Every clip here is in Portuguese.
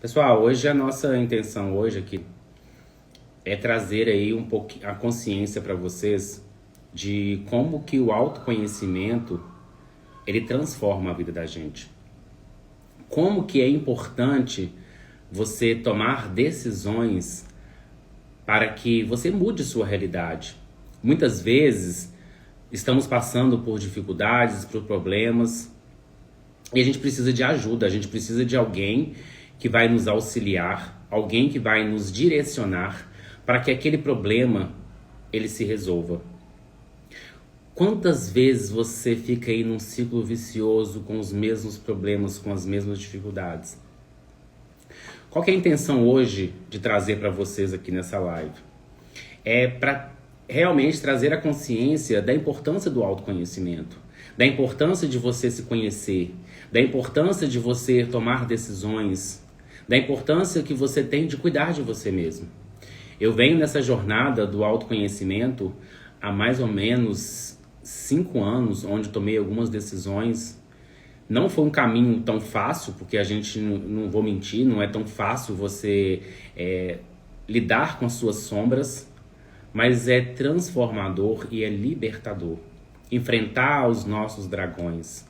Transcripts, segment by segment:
Pessoal, hoje a nossa intenção hoje aqui é trazer aí um pouquinho a consciência para vocês de como que o autoconhecimento ele transforma a vida da gente. Como que é importante você tomar decisões para que você mude sua realidade. Muitas vezes estamos passando por dificuldades, por problemas, e a gente precisa de ajuda, a gente precisa de alguém que vai nos auxiliar, alguém que vai nos direcionar para que aquele problema ele se resolva. Quantas vezes você fica aí num ciclo vicioso com os mesmos problemas, com as mesmas dificuldades? Qual que é a intenção hoje de trazer para vocês aqui nessa live? É para realmente trazer a consciência da importância do autoconhecimento, da importância de você se conhecer, da importância de você tomar decisões, da importância que você tem de cuidar de você mesmo. Eu venho nessa jornada do autoconhecimento há mais ou menos 5 anos, onde tomei algumas decisões. Não foi um caminho tão fácil, porque a gente, não vou mentir, não é tão fácil você lidar com as suas sombras, mas é transformador e é libertador. Enfrentar os nossos dragões.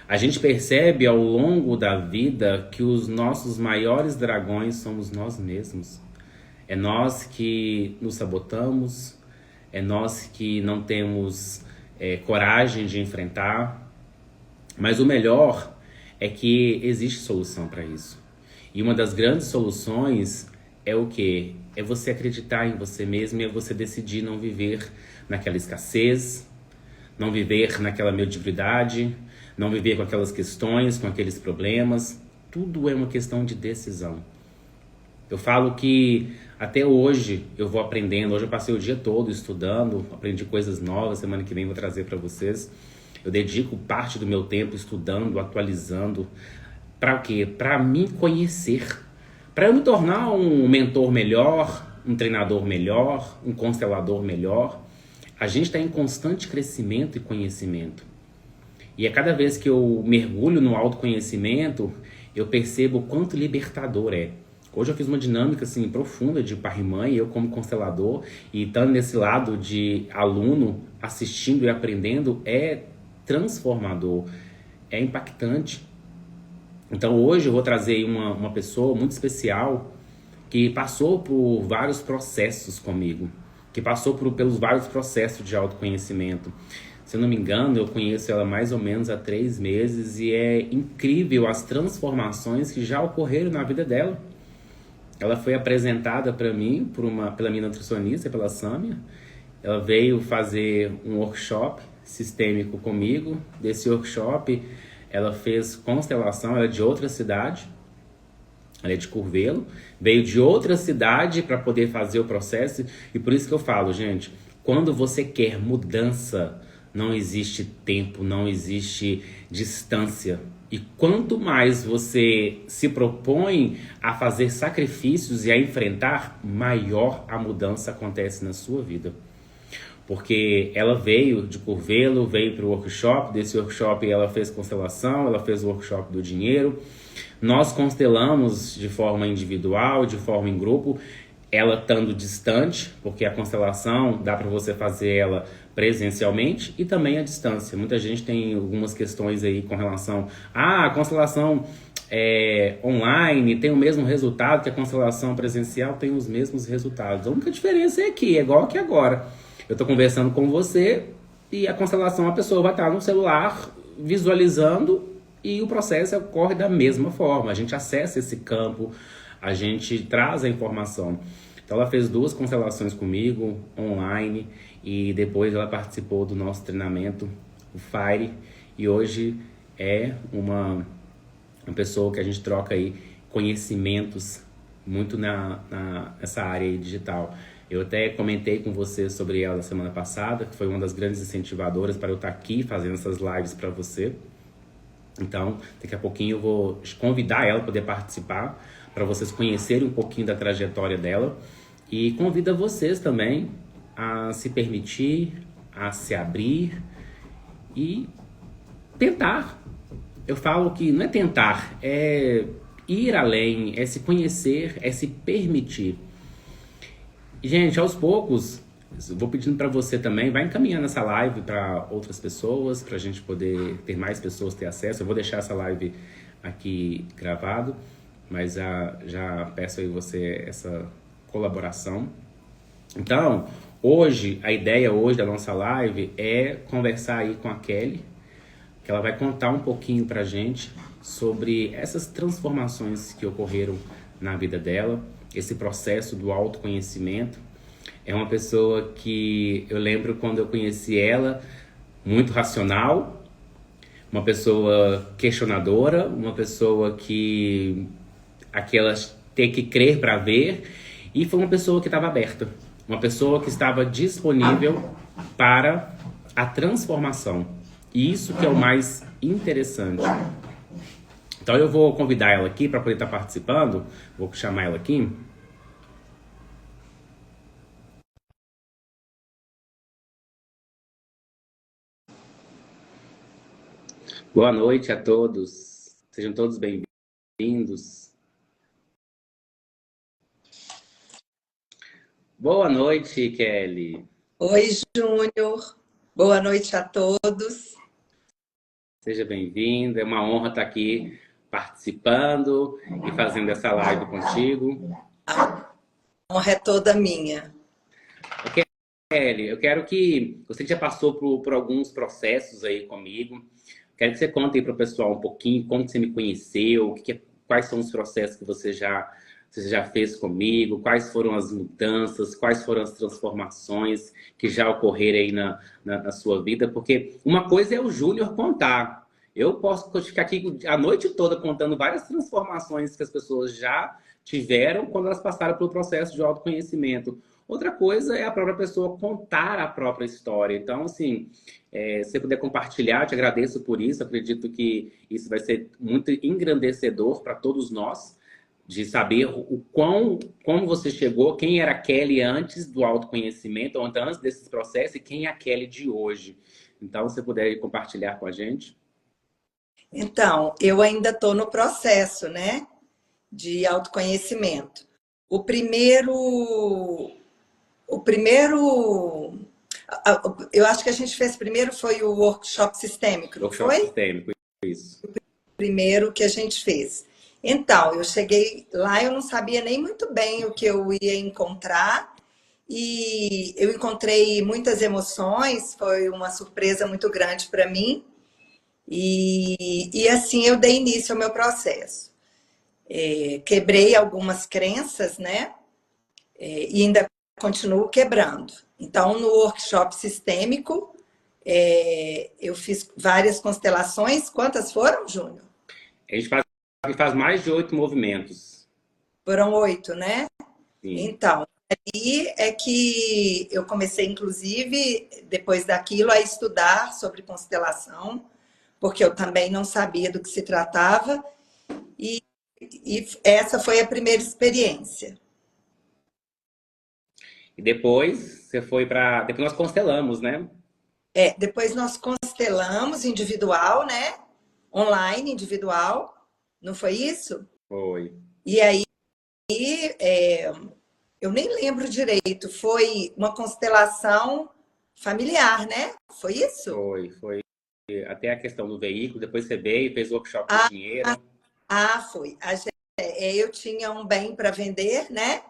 A gente percebe ao longo da vida que os nossos maiores dragões somos nós mesmos. É nós que nos sabotamos, é nós que não temos coragem de enfrentar. Mas o melhor é que existe solução para isso. E uma das grandes soluções é o quê? É você acreditar em você mesmo e é você decidir não viver naquela escassez, não viver naquela mediocridade, não viver com aquelas questões, com aqueles problemas. Tudo é uma questão de decisão. Eu falo que até hoje eu vou aprendendo. Hoje eu passei o dia todo estudando, aprendi coisas novas. Semana que vem vou trazer para vocês. Eu dedico parte do meu tempo estudando, atualizando. Para o quê? Para me conhecer. Para eu me tornar um mentor melhor, um treinador melhor, um constelador melhor. A gente está em constante crescimento e conhecimento. E a cada vez que eu mergulho no autoconhecimento, eu percebo o quanto libertador é. Hoje eu fiz uma dinâmica assim, profunda de pai e mãe, eu como constelador, e estando nesse lado de aluno, assistindo e aprendendo, é transformador, é impactante. Então hoje eu vou trazer uma pessoa muito especial que passou por vários processos comigo, que passou pelos vários processos de autoconhecimento. Se eu não me engano, eu conheço ela mais ou menos há 3 meses e é incrível as transformações que já ocorreram na vida dela. Ela foi apresentada para mim pela minha nutricionista, pela Sâmia. Ela veio fazer um workshop sistêmico comigo. Desse workshop, ela fez constelação, ela é de outra cidade, ela é de Curvelo, veio de outra cidade para poder fazer o processo. E por isso que eu falo, gente, quando você quer mudança, não existe tempo, não existe distância. E quanto mais você se propõe a fazer sacrifícios e a enfrentar, maior a mudança acontece na sua vida. Porque ela veio de Curvelo, veio para o workshop, desse workshop ela fez constelação, ela fez o workshop do dinheiro. Nós constelamos de forma individual, de forma em grupo, ela estando distante, porque a constelação dá para você fazer ela presencialmente e também à distância. Muita gente tem algumas questões aí com relação a constelação online tem o mesmo resultado que a constelação presencial tem os mesmos resultados. A única diferença é que é igual que agora. Eu estou conversando com você e a constelação a pessoa vai estar no celular visualizando e o processo ocorre da mesma forma. A gente acessa esse campo, a gente traz a informação. Então ela fez 2 constelações comigo, online, e depois ela participou do nosso treinamento, o FIRE, e hoje é uma pessoa que a gente troca aí conhecimentos muito nessa área aí digital. Eu até comentei com você sobre ela na semana passada, que foi uma das grandes incentivadoras para eu estar aqui fazendo essas lives para você. Então, daqui a pouquinho eu vou convidar ela para poder participar, para vocês conhecerem um pouquinho da trajetória dela. E convido vocês também a se permitir, a se abrir e tentar. Eu falo que não é tentar, é ir além, é se conhecer, é se permitir. Gente, aos poucos, vou pedindo para você também, vai encaminhando essa live para outras pessoas, para a gente poder ter mais pessoas ter acesso. Eu vou deixar essa live aqui gravado, mas já peço aí você essa colaboração. Então, hoje, a ideia hoje da nossa live é conversar aí com a Kelly, que ela vai contar um pouquinho pra gente sobre essas transformações que ocorreram na vida dela, esse processo do autoconhecimento. É uma pessoa que eu lembro quando eu conheci ela, muito racional, uma pessoa questionadora, uma pessoa que aquela ter que crer para ver, e foi uma pessoa que estava aberta, uma pessoa que estava disponível para a transformação. E isso que é o mais interessante. Então eu vou convidar ela aqui para poder estar participando. Vou chamar ela aqui. Boa noite a todos. Sejam todos bem-vindos. Boa noite, Kelly. Oi, Júnior. Boa noite a todos. Seja bem-vindo. É uma honra estar aqui participando e fazendo essa live contigo. A honra é toda minha. Kelly, eu quero que você já passou por alguns processos aí comigo. Quero que você conte aí para o pessoal um pouquinho como você me conheceu, quais são os processos que você já fez comigo, quais foram as mudanças, quais foram as transformações que já ocorreram aí na sua vida. Porque uma coisa é o Júnior contar. Eu posso ficar aqui a noite toda contando várias transformações que as pessoas já tiveram quando elas passaram pelo processo de autoconhecimento. Outra coisa é a própria pessoa contar a própria história. Então, assim, se você puder compartilhar, eu te agradeço por isso. Acredito que isso vai ser muito engrandecedor para todos nós, de saber como você chegou, quem era a Kelly antes do autoconhecimento, ou antes desses processos, e quem é a Kelly de hoje. Então, se você puder compartilhar com a gente. Então, eu ainda estou no processo, né, de autoconhecimento. Eu acho que a gente fez primeiro foi o workshop sistêmico, não foi? Workshop sistêmico, isso. Primeiro que a gente fez. Então, eu cheguei lá, eu não sabia nem muito bem o que eu ia encontrar, e eu encontrei muitas emoções, foi uma surpresa muito grande para mim, e assim eu dei início ao meu processo. Quebrei algumas crenças, né? E ainda continuo quebrando. Então, no workshop sistêmico, eu fiz várias constelações. Quantas foram, Júnior? A gente faz mais de 8 movimentos. Foram 8, né? Sim. Então, aí é que eu comecei, inclusive, depois daquilo, a estudar sobre constelação, porque eu também não sabia do que se tratava. E essa foi a primeira experiência. E depois você foi para... Depois nós constelamos, né? Depois nós constelamos individual, né? Online, individual. Não foi isso? Foi. E aí, eu nem lembro direito. Foi uma constelação familiar, né? Foi isso? Foi. Até a questão do veículo. Depois você veio e fez o workshop do dinheiro. Foi. Eu tinha um bem para vender, né?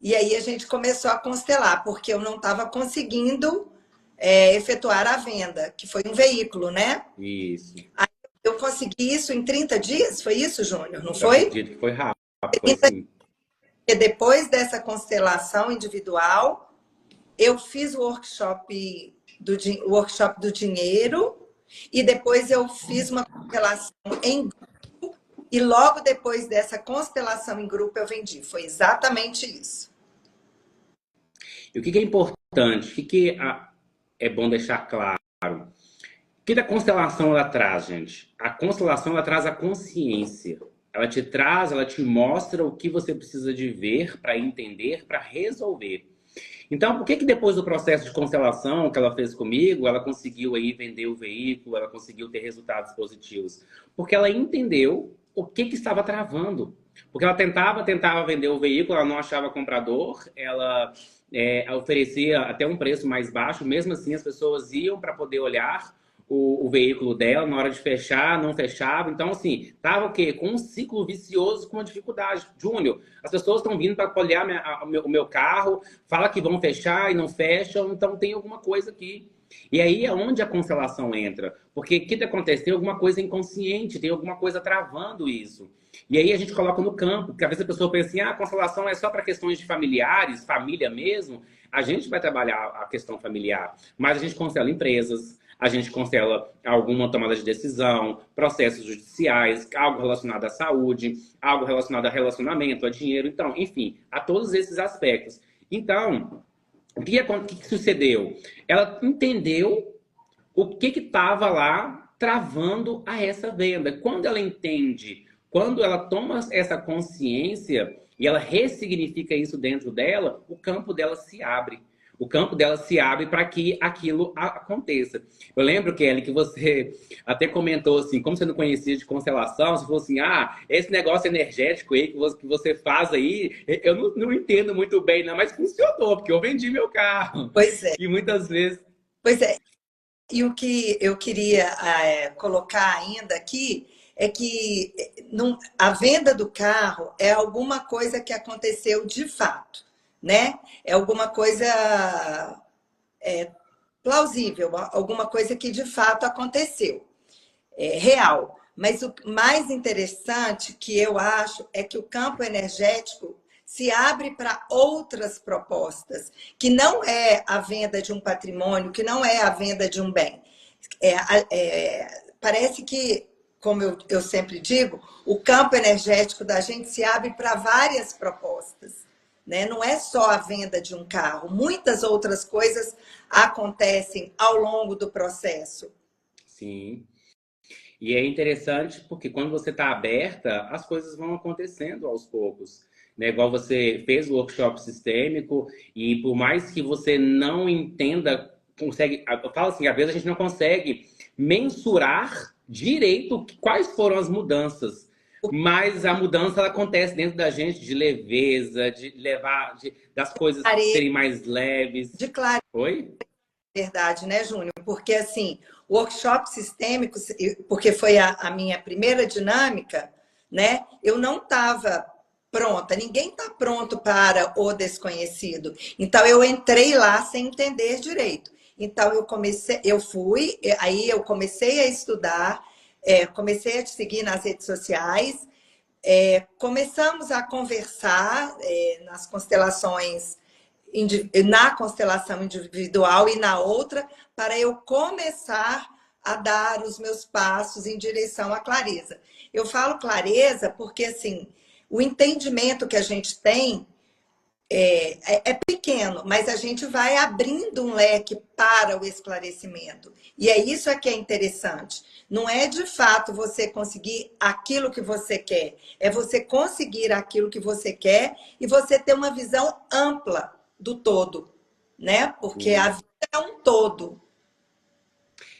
E aí a gente começou a constelar, porque eu não estava conseguindo efetuar a venda, que foi um veículo, né? Isso. Aí eu consegui isso em 30 dias, foi isso, Júnior? Não Eu foi? acredito que foi rápido, foi assim. E depois dessa constelação individual, eu fiz o workshop do dinheiro e depois eu fiz uma constelação em grupo e logo depois dessa constelação em grupo eu vendi. Foi exatamente isso. E o que é importante? O que é bom deixar claro? O que a constelação ela traz, gente? A constelação ela traz a consciência. Ela te traz, ela te mostra o que você precisa de ver para entender, para resolver. Então, por que depois do processo de constelação que ela fez comigo, ela conseguiu aí vender o veículo, ela conseguiu ter resultados positivos? Porque ela entendeu o que que estava travando. Porque ela tentava vender o veículo, ela não achava comprador, ela oferecia até um preço mais baixo, mesmo assim as pessoas iam para poder olhar o veículo dela, na hora de fechar, não fechava. Então, assim, tava o quê? Com um ciclo vicioso, com uma dificuldade. Júnior, as pessoas estão vindo para olhar o meu carro, fala que vão fechar e não fecham, então tem alguma coisa aqui. E aí é onde a constelação entra. Porque o que acontece? Tem alguma coisa inconsciente, tem alguma coisa travando isso. E aí a gente coloca no campo, porque às vezes a pessoa pensa assim, ah, a constelação é só para questões de familiares, família mesmo. A gente vai trabalhar a questão familiar, mas a gente constela empresas, a gente constela alguma tomada de decisão, processos judiciais, algo relacionado à saúde, algo relacionado a relacionamento, a dinheiro, então, enfim, a todos esses aspectos. Então, o que sucedeu? Ela entendeu o que estava lá travando a essa venda. Quando ela entende, quando ela toma essa consciência e ela ressignifica isso dentro dela, o campo dela se abre. O campo dela se abre para que aquilo aconteça. Eu lembro, Kelly, que você até comentou assim, como você não conhecia de constelação, você falou assim, ah, esse negócio energético aí que você faz aí, eu não entendo muito bem, não, mas funcionou, porque eu vendi meu carro. Pois é, E muitas vezes... pois é. E o que eu queria colocar ainda aqui é que a venda do carro é alguma coisa que aconteceu de fato, né? É alguma coisa plausível, alguma coisa que de fato aconteceu, real. Mas o mais interessante que eu acho é que o campo energético se abre para outras propostas, que não é a venda de um patrimônio, que não é a venda de um bem. Parece que, como eu sempre digo, o campo energético da gente se abre para várias propostas. Né? Não é só a venda de um carro, muitas outras coisas acontecem ao longo do processo. Sim. E é interessante porque quando você está aberta, as coisas vão acontecendo aos poucos. Né? Igual você fez o workshop sistêmico e por mais que você não entenda, consegue, eu falo assim, às vezes a gente não consegue mensurar direito quais foram as mudanças. Mas a mudança ela acontece dentro da gente de leveza, de levar, das coisas serem mais leves. De claro. Oi? Verdade, né, Júnior? Porque, assim, o workshop sistêmico, porque foi a minha primeira dinâmica, né? Eu não estava pronta, ninguém está pronto para o desconhecido. Então, eu entrei lá sem entender direito. Então, aí eu comecei a estudar, comecei a te seguir nas redes sociais, começamos a conversar nas constelações, na constelação individual e na outra, para eu começar a dar os meus passos em direção à clareza. Eu falo clareza porque, assim, o entendimento que a gente tem é pequeno, mas a gente vai abrindo um leque para o esclarecimento. E é isso que é interessante. Não é, de fato, você conseguir aquilo que você quer. É você conseguir aquilo que você quer e você ter uma visão ampla do todo, né? Porque a vida é um todo.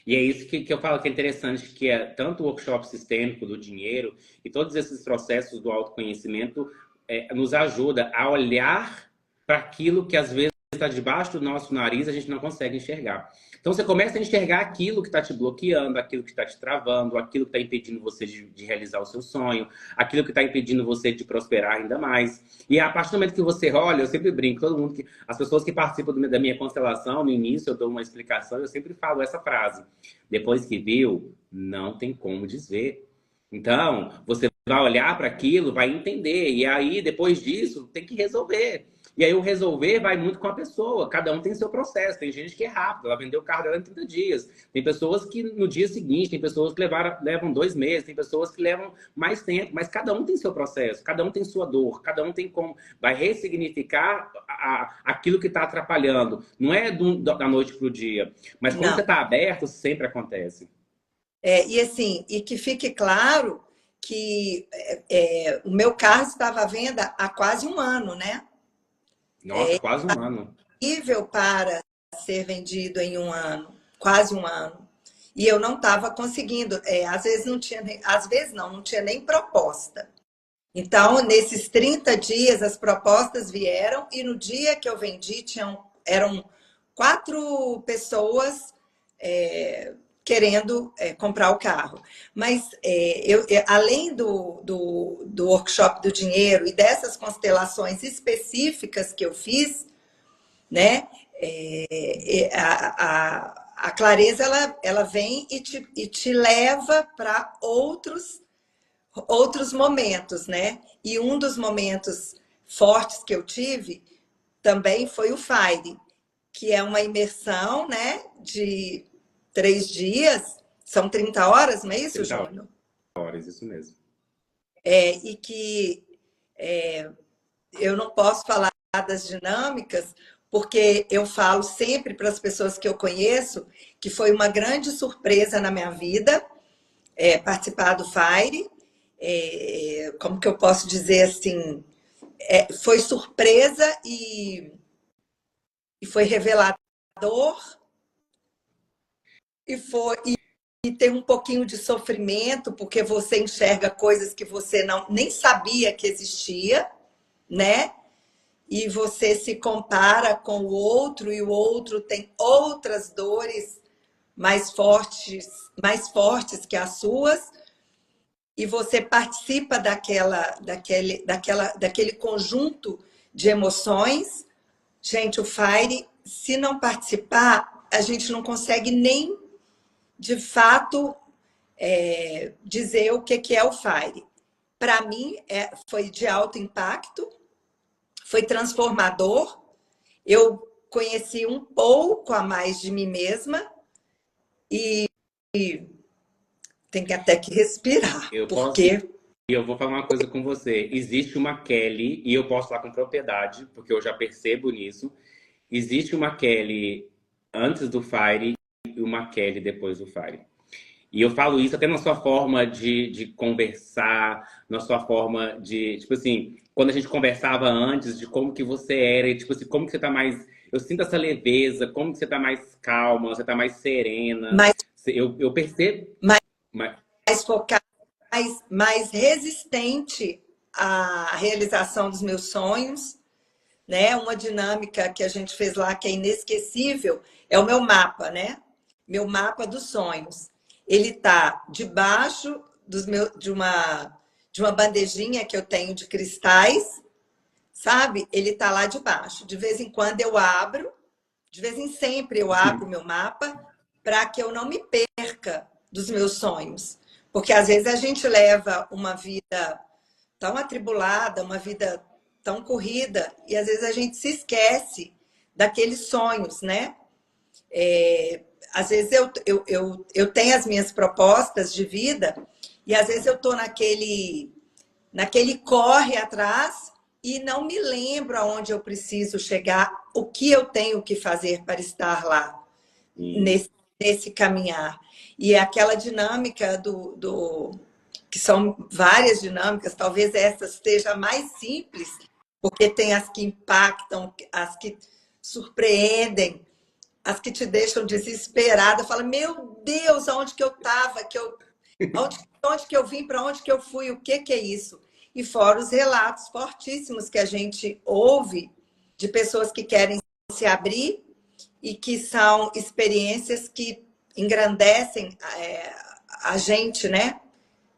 E é isso que eu falo que é interessante, que é tanto o workshop sistêmico do dinheiro e todos esses processos do autoconhecimento nos ajuda a olhar para aquilo que às vezes está debaixo do nosso nariz e a gente não consegue enxergar. Então você começa a enxergar aquilo que está te bloqueando, aquilo que está te travando, aquilo que está impedindo você de realizar o seu sonho, aquilo que está impedindo você de prosperar ainda mais. E a partir do momento que você olha, eu sempre brinco, todo mundo as pessoas que participam da minha constelação, no início eu dou uma explicação, eu sempre falo essa frase. Depois que viu, não tem como desver. Então, você vai olhar para aquilo, vai entender, e aí depois disso tem que resolver. E aí o resolver vai muito com a pessoa. Cada um tem seu processo. Tem gente que é rápido, ela vendeu o carro dela em 30 dias. Tem pessoas que no dia seguinte, tem pessoas que levam 2 meses, tem pessoas que levam mais tempo. Mas cada um tem seu processo, cada um tem sua dor, cada um tem como. Vai ressignificar aquilo que está atrapalhando. Não é da noite para o dia. Mas quando você está aberto, sempre acontece. E assim, e que fique claro que o meu carro estava à venda há quase um ano, né? Nossa, quase um ano. Nível para ser vendido em um ano, quase um ano. e eu não estava conseguindo. Às vezes não tinha, às vezes não tinha nem proposta. Então, nesses 30 dias, as propostas vieram e no dia que eu vendi, eram 4 pessoas querendo comprar o carro. Mas além do workshop do dinheiro e dessas constelações específicas que eu fiz, né? A clareza ela vem e te leva para outros momentos, né? E um dos momentos fortes que eu tive também foi o Fire, que é uma imersão, né, de 3 dias, são 30 horas, não é isso, 30 Júnior? horas, isso mesmo. E que eu não posso falar das dinâmicas, porque eu falo sempre para as pessoas que eu conheço que foi uma grande surpresa na minha vida participar do Fire. Como que eu posso dizer assim? Foi surpresa e foi revelador e tem um pouquinho de sofrimento, porque você enxerga coisas que você nem sabia que existia, né? E você se compara com o outro e o outro tem outras dores mais fortes que as suas, e você participa daquele conjunto de emoções. Gente, o Fire, se não participar, a gente não consegue nem, de fato, dizer o que é o Fire. Para mim, foi de alto impacto, foi transformador. Eu conheci um pouco a mais de mim mesma e tem que até que respirar, porque... E eu vou falar uma coisa com você. Existe uma Kelly, e eu posso falar com propriedade, porque eu já percebo nisso. Existe uma Kelly antes do Fire e uma Kelly depois do Fire. E eu falo isso até na sua forma de conversar, na sua forma de, tipo assim, quando a gente conversava antes de como que você era, e tipo assim, como que você tá mais... Eu sinto essa leveza, como que você tá mais calma, você tá mais serena. mais, Eu percebo... mais focada, mais resistente à realização dos meus sonhos, né? Uma dinâmica que a gente fez lá que é inesquecível é o meu mapa, né? Meu mapa dos sonhos. Ele está debaixo de uma bandejinha que eu tenho de cristais, sabe? Ele está lá debaixo. De vez em quando eu abro, de vez em sempre eu abro o meu mapa para que eu não me perca dos meus sonhos. Porque às vezes a gente leva uma vida tão atribulada, uma vida tão corrida, e às vezes a gente se esquece daqueles sonhos, né? Às vezes eu tenho as minhas propostas de vida, e às vezes eu estou naquele corre atrás e não me lembro aonde eu preciso chegar, o que eu tenho que fazer para estar lá, nesse caminhar. E é aquela dinâmica que são várias dinâmicas, talvez essa seja a mais simples, porque tem as que impactam, as que surpreendem, as que te deixam desesperada. Fala, meu Deus, aonde que eu estava? Onde que eu vim? Para onde que eu fui? O que é isso? E fora os relatos fortíssimos que a gente ouve de pessoas que querem se abrir e que são experiências que engrandecem a gente, né?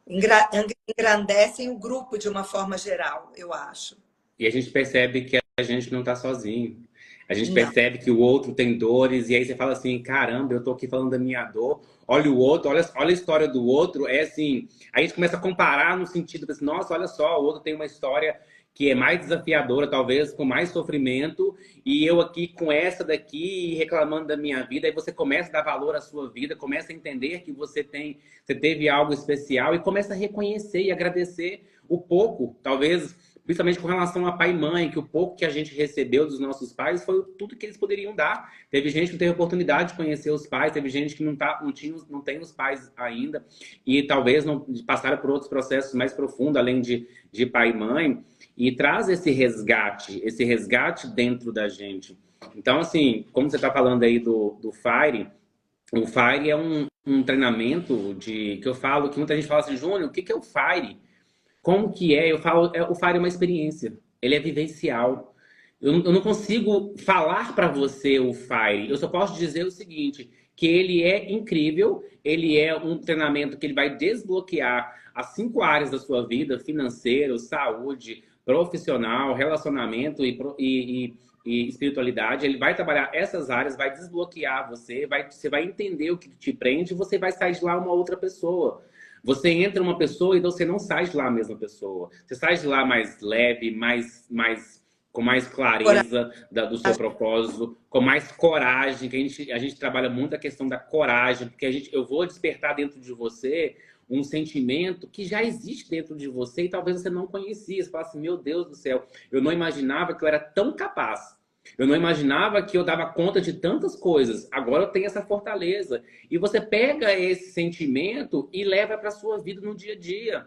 Engrandecem o grupo de uma forma geral, eu acho. E a gente percebe que a gente não tá sozinho. A gente Não. percebe que o outro tem dores, e aí você fala assim, caramba, eu tô aqui falando da minha dor, olha o outro, olha a história do outro, é assim, a gente começa a comparar no sentido assim, nossa, olha só, o outro tem uma história que é mais desafiadora, talvez, com mais sofrimento, e eu aqui com essa daqui, reclamando da minha vida, aí você começa a dar valor à sua vida, começa a entender que você teve algo especial, e começa a reconhecer e agradecer o pouco, talvez, principalmente com relação a pai e mãe, que o pouco que a gente recebeu dos nossos pais foi tudo que eles poderiam dar. Teve gente que não teve oportunidade de conhecer os pais, teve gente que não tem os pais ainda, e talvez não passaram por outros processos mais profundos, além de pai e mãe, e traz esse resgate dentro da gente. Então, assim, como você está falando aí do Fire, o Fire um treinamento que eu falo, que muita gente fala assim, Júnior, o que que é o FIRE? Como que é? Eu falo, o FIRE é uma experiência, ele é vivencial. Eu não consigo falar para você o FIRE, eu só posso dizer o seguinte, que ele é incrível, ele é um treinamento que ele vai desbloquear as 5 áreas da sua vida, financeiro, saúde, profissional, relacionamento e espiritualidade. Ele vai trabalhar essas áreas, vai desbloquear você vai entender o que te prende e você vai sair de lá uma outra pessoa. Você entra uma pessoa e você não sai de lá a mesma pessoa. Você sai de lá mais leve, com mais clareza do seu propósito, com mais coragem, que a gente trabalha muito a questão da coragem, porque eu vou despertar dentro de você um sentimento que já existe dentro de você e talvez você não conhecia. Você fala assim, meu Deus do céu, eu não imaginava que eu era tão capaz. Eu não imaginava que eu dava conta de tantas coisas. Agora eu tenho essa fortaleza. E você pega esse sentimento e leva para sua vida no dia a dia.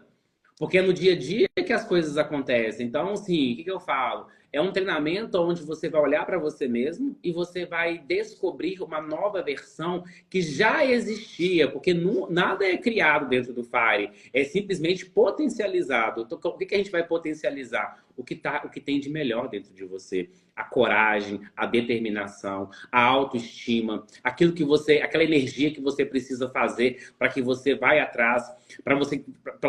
Porque é no dia a dia que as coisas acontecem. Então, assim, o que eu falo? É um treinamento onde você vai olhar para você mesmo e você vai descobrir uma nova versão que já existia, porque nada é criado dentro do Fire, é simplesmente potencializado. Então, o que a gente vai potencializar? O que tem de melhor dentro de você. A coragem, a determinação, a autoestima, aquela energia que você precisa fazer para que você vai atrás, para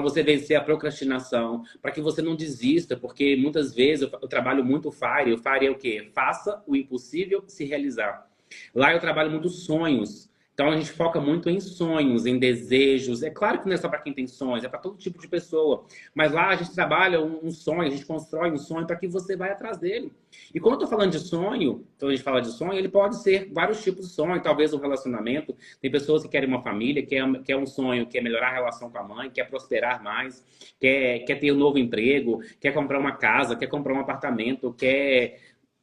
você vencer a procrastinação, para que você não desista, porque muitas vezes eu trabalho muito o FIRE. O FIRE é o quê? Faça o impossível se realizar. Lá eu trabalho muito sonhos. Então a gente foca muito em sonhos, em desejos. É claro que não é só para quem tem sonhos, é para todo tipo de pessoa. Mas lá a gente trabalha um sonho, a gente constrói um sonho para que você vai atrás dele. E quando eu tô falando de sonho, quando a gente fala de sonho, ele pode ser vários tipos de sonho. Talvez um relacionamento. Tem pessoas que querem uma família, quer um sonho, quer melhorar a relação com a mãe, quer prosperar mais, quer ter um novo emprego, quer comprar uma casa, quer comprar um apartamento, quer...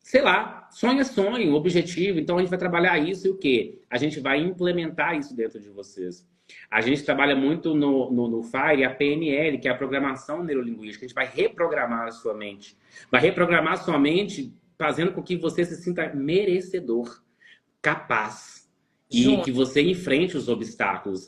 Sei lá, sonho é sonho, objetivo. Então a gente vai trabalhar isso e o quê? A gente vai implementar isso dentro de vocês. A gente trabalha muito no FIRE a PNL, que é a programação neurolinguística. A gente vai reprogramar a sua mente. Vai reprogramar a sua mente fazendo com que você se sinta merecedor, capaz. E Junto. que você enfrente os obstáculos.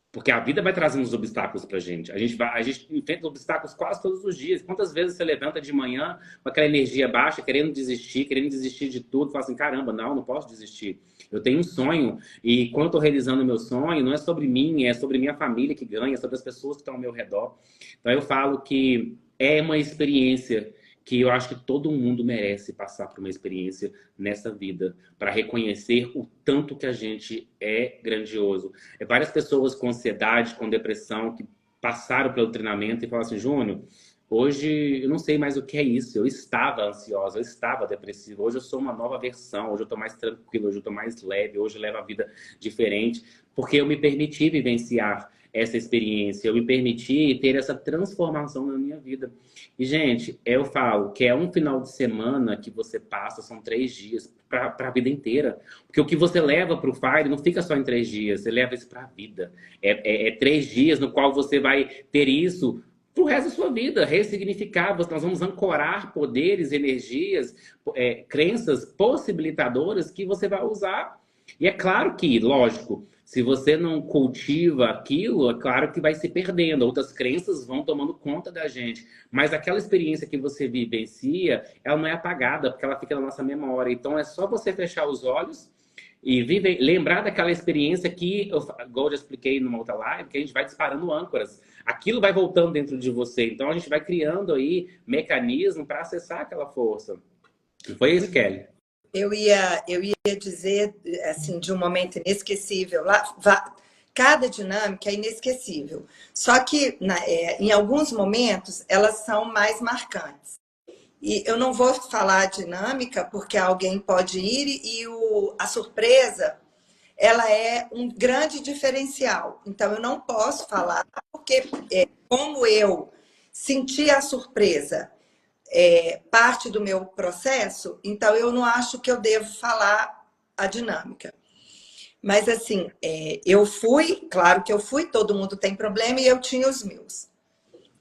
Porque a vida vai trazendo os obstáculos pra gente. A gente enfrenta obstáculos quase todos os dias. Quantas vezes você levanta de manhã com aquela energia baixa, querendo desistir de tudo, fala assim, caramba, não posso desistir. Eu tenho um sonho e quando eu tô realizando o meu sonho, não é sobre mim, é sobre minha família que ganha, é sobre as pessoas que estão ao meu redor. Então eu falo que é uma experiência que eu acho que todo mundo merece passar por uma experiência nessa vida, para reconhecer o tanto que a gente é grandioso. Várias pessoas com ansiedade, com depressão, que passaram pelo treinamento e falam assim, Júnior, hoje eu não sei mais o que é isso, eu estava ansiosa, eu estava depressiva, hoje eu sou uma nova versão, hoje eu estou mais tranquilo, hoje eu estou mais leve, hoje eu levo a vida diferente, porque eu me permiti vivenciar essa experiência, eu me permiti ter essa transformação na minha vida. E, gente, eu falo que é um final de semana que você passa, são 3 dias para a vida inteira. Porque o que você leva para o Fire não fica só em 3 dias, você leva isso para a vida. É 3 dias no qual você vai ter isso pro resto da sua vida, ressignificar. Nós vamos ancorar poderes, energias, crenças possibilitadoras que você vai usar. E é claro que, lógico, se você não cultiva aquilo, é claro que vai se perdendo. Outras crenças vão tomando conta da gente. Mas aquela experiência que você vivencia, ela não é apagada, porque ela fica na nossa memória. Então é só você fechar os olhos e lembrar daquela experiência que, igual eu já expliquei numa outra live, que a gente vai disparando âncoras. Aquilo vai voltando dentro de você. Então a gente vai criando aí mecanismo para acessar aquela força. Não foi isso, Kelly? Eu ia dizer, assim, de um momento inesquecível. Cada dinâmica é inesquecível. Só que, em alguns momentos, elas são mais marcantes. E eu não vou falar a dinâmica, porque alguém pode ir e a surpresa, ela é um grande diferencial. Então, eu não posso falar, porque como eu senti a surpresa parte do meu processo, então eu não acho que eu devo falar a dinâmica. Mas assim, claro que eu fui, todo mundo tem problema e eu tinha os meus.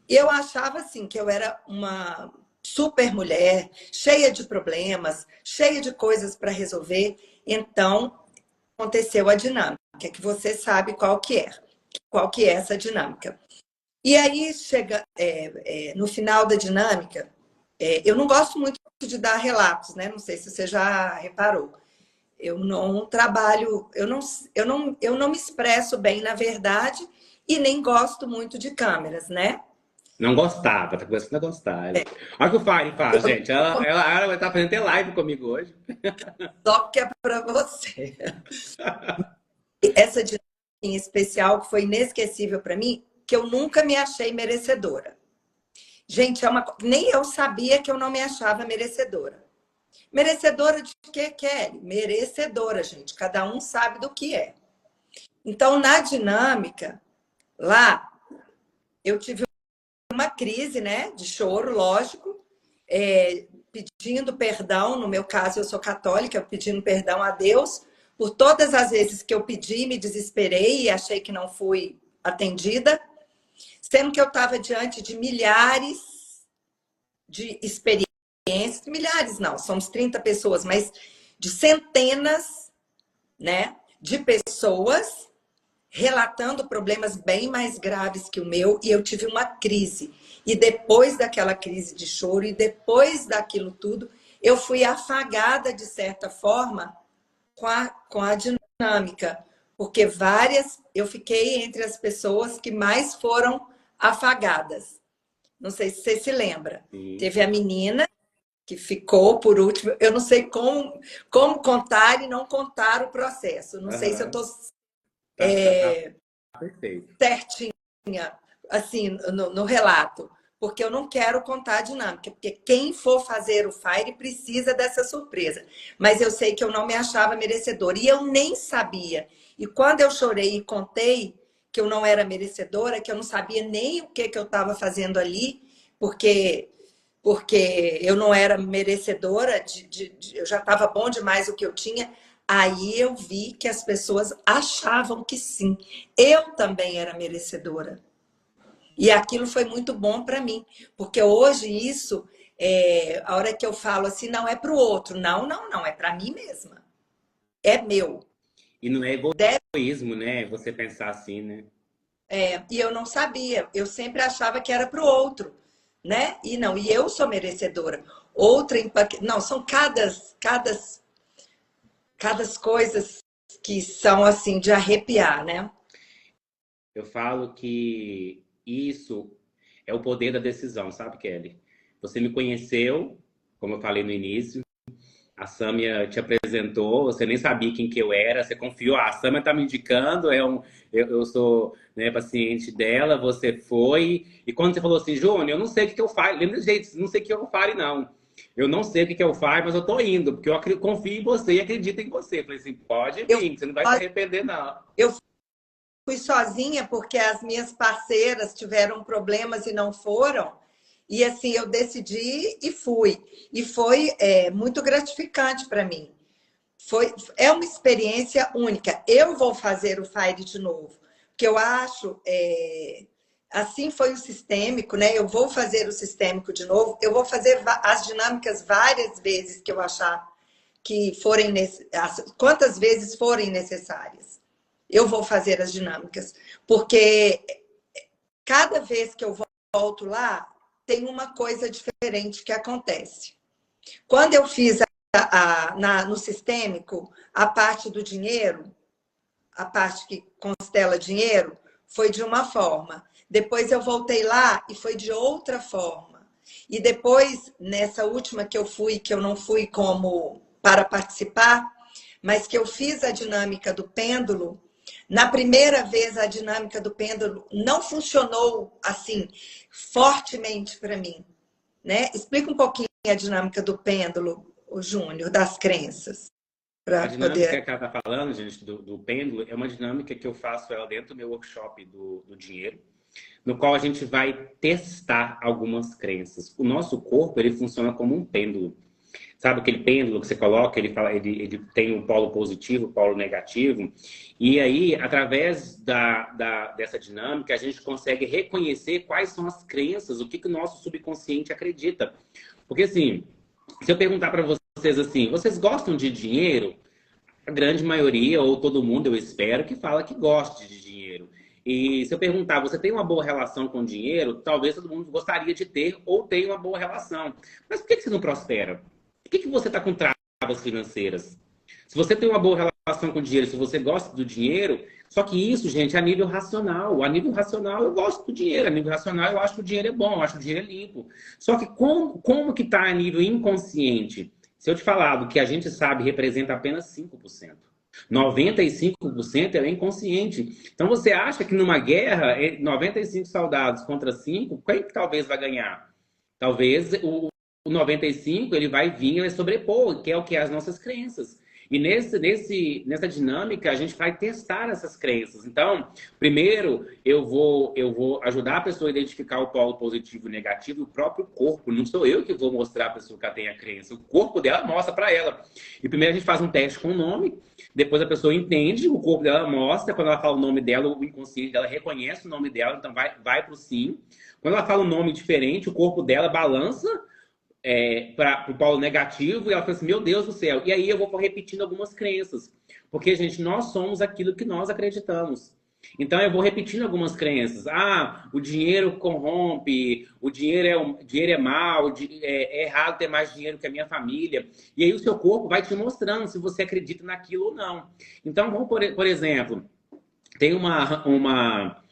E eu achava assim que eu era uma super mulher, cheia de problemas, cheia de coisas para resolver. Então, aconteceu a dinâmica, que você sabe qual que é essa dinâmica. E aí chega no final da dinâmica, eu não gosto muito de dar relatos, né? Não sei se você já reparou. Eu não trabalho, eu não me expresso bem na verdade e nem gosto muito de câmeras, né? Não gostava, tá começando a gostar. Olha o que o Fire faz, gente. Ela vai estar fazendo até live comigo hoje. Só que é para você. Essa dinâmica em especial que foi inesquecível para mim, que eu nunca me achei merecedora. Gente, nem eu sabia que eu não me achava merecedora. Merecedora de quê, Kelly? Merecedora, gente. Cada um sabe do que é. Então, na dinâmica, lá, eu tive uma crise, né, de choro, lógico, pedindo perdão. No meu caso, eu sou católica, pedindo perdão a Deus por todas as vezes que eu pedi, me desesperei e achei que não fui atendida, sendo que eu estava diante de milhares de experiências, milhares não, somos 30 pessoas, mas de centenas, né, de pessoas relatando problemas bem mais graves que o meu, e eu tive uma crise. E depois daquela crise de choro, e depois daquilo tudo, eu fui afagada, de certa forma, com a dinâmica, porque eu fiquei entre as pessoas que mais foram afagadas. Não sei se você se lembra. Sim. Teve a menina que ficou por último. Eu não sei como contar e não contar o processo. Não sei se eu estou Perfeito. certinha assim no relato, porque eu não quero contar a dinâmica, porque quem for fazer o Fire precisa dessa surpresa. Mas eu sei que eu não me achava merecedora e eu nem sabia. E quando eu chorei e contei que eu não era merecedora, que eu não sabia nem o que eu estava fazendo ali, porque eu não era merecedora, eu já estava bom demais o que eu tinha. Aí eu vi que as pessoas achavam que sim, eu também era merecedora. E aquilo foi muito bom para mim, porque hoje isso, a hora que eu falo assim, não é para o outro, não, é para mim mesma. É meu. E não é egoísmo, né? Você pensar assim, né? E eu não sabia, eu sempre achava que era para o outro, né? E não, e eu sou merecedora. Outra não, são cada coisas que são assim de arrepiar, né? Eu falo que isso é o poder da decisão, sabe, Kelly? Você me conheceu, como eu falei no início, a Sâmia te apresentou, você nem sabia quem que eu era, você confiou, a Sâmia tá me indicando, eu sou, né, paciente dela, você foi, e quando você falou assim, Júnior, eu não sei o que que eu faço, lembra, gente, não sei o que eu falo, não. Eu não sei o que que eu faço, mas eu tô indo, porque eu confio em você e acredito em você. Eu falei assim, pode vir, você não vai se arrepender, não. Eu fui sozinha porque as minhas parceiras tiveram problemas e não foram. E assim, eu decidi e fui. E foi muito gratificante para mim. É uma experiência única. Eu vou fazer o Fire de novo, porque eu acho, assim foi o sistêmico, né? Eu vou fazer o sistêmico de novo. Eu vou fazer as dinâmicas várias vezes que eu achar que forem quantas vezes forem necessárias. Eu vou fazer as dinâmicas, porque cada vez que eu volto lá, tem uma coisa diferente que acontece. Quando eu fiz no sistêmico, a parte do dinheiro, a parte que constela dinheiro, foi de uma forma. Depois eu voltei lá e foi de outra forma. E depois, nessa última que eu fui, que eu não fui como para participar, mas que eu fiz a dinâmica do pêndulo, na primeira vez a dinâmica do pêndulo não funcionou assim fortemente para mim, né? Explica um pouquinho a dinâmica do pêndulo, o Júnior, das crenças. A dinâmica que ela está falando, gente, do pêndulo, é uma dinâmica que eu faço ela dentro do meu workshop do dinheiro, no qual a gente vai testar algumas crenças. O nosso corpo, ele funciona como um pêndulo. Sabe aquele pêndulo que você coloca, ele tem um polo positivo, um polo negativo. E aí, através dessa dinâmica, a gente consegue reconhecer quais são as crenças, o que o nosso subconsciente acredita. Porque assim, se eu perguntar para vocês assim, vocês gostam de dinheiro? a grande maioria, ou todo mundo, eu espero, que fala que gosta de dinheiro. E se eu perguntar, você tem uma boa relação com o dinheiro? Talvez todo mundo gostaria de ter ou tem uma boa relação. Mas por que você não prospera? Por que você está com travas financeiras? Se você tem uma boa relação com o dinheiro, se você gosta do dinheiro, só que isso, gente, é a nível racional. A nível racional, eu gosto do dinheiro. A nível racional, eu acho que o dinheiro é bom, eu acho que o dinheiro é limpo. Só que como que está a nível inconsciente? Se eu te falar do que a gente sabe representa apenas 5%. 95% é inconsciente. Então você acha que numa guerra, 95 soldados contra 5, quem que talvez vai ganhar? Talvez o 95 ele vai vir e vai sobrepor, que é o que é as nossas crenças. E nessa dinâmica, a gente vai testar essas crenças. Então, primeiro, eu vou ajudar a pessoa a identificar o polo positivo e negativo do próprio corpo. Não sou eu que vou mostrar a pessoa que ela tem a crença. O corpo dela mostra para ela. E primeiro a gente faz um teste com o nome, depois a pessoa entende, o corpo dela mostra. Quando ela fala o nome dela, o inconsciente dela reconhece o nome dela, então vai para o sim. Quando ela fala um nome diferente, o corpo dela balança para o polo negativo, e ela fala assim, meu Deus do céu. E aí eu vou repetindo algumas crenças. Porque, gente, nós somos aquilo que nós acreditamos. Então eu vou repetindo algumas crenças. Ah, o dinheiro corrompe, dinheiro é mau, é errado ter mais dinheiro que a minha família. E aí o seu corpo vai te mostrando se você acredita naquilo ou não. Então, vamos por exemplo, tem uma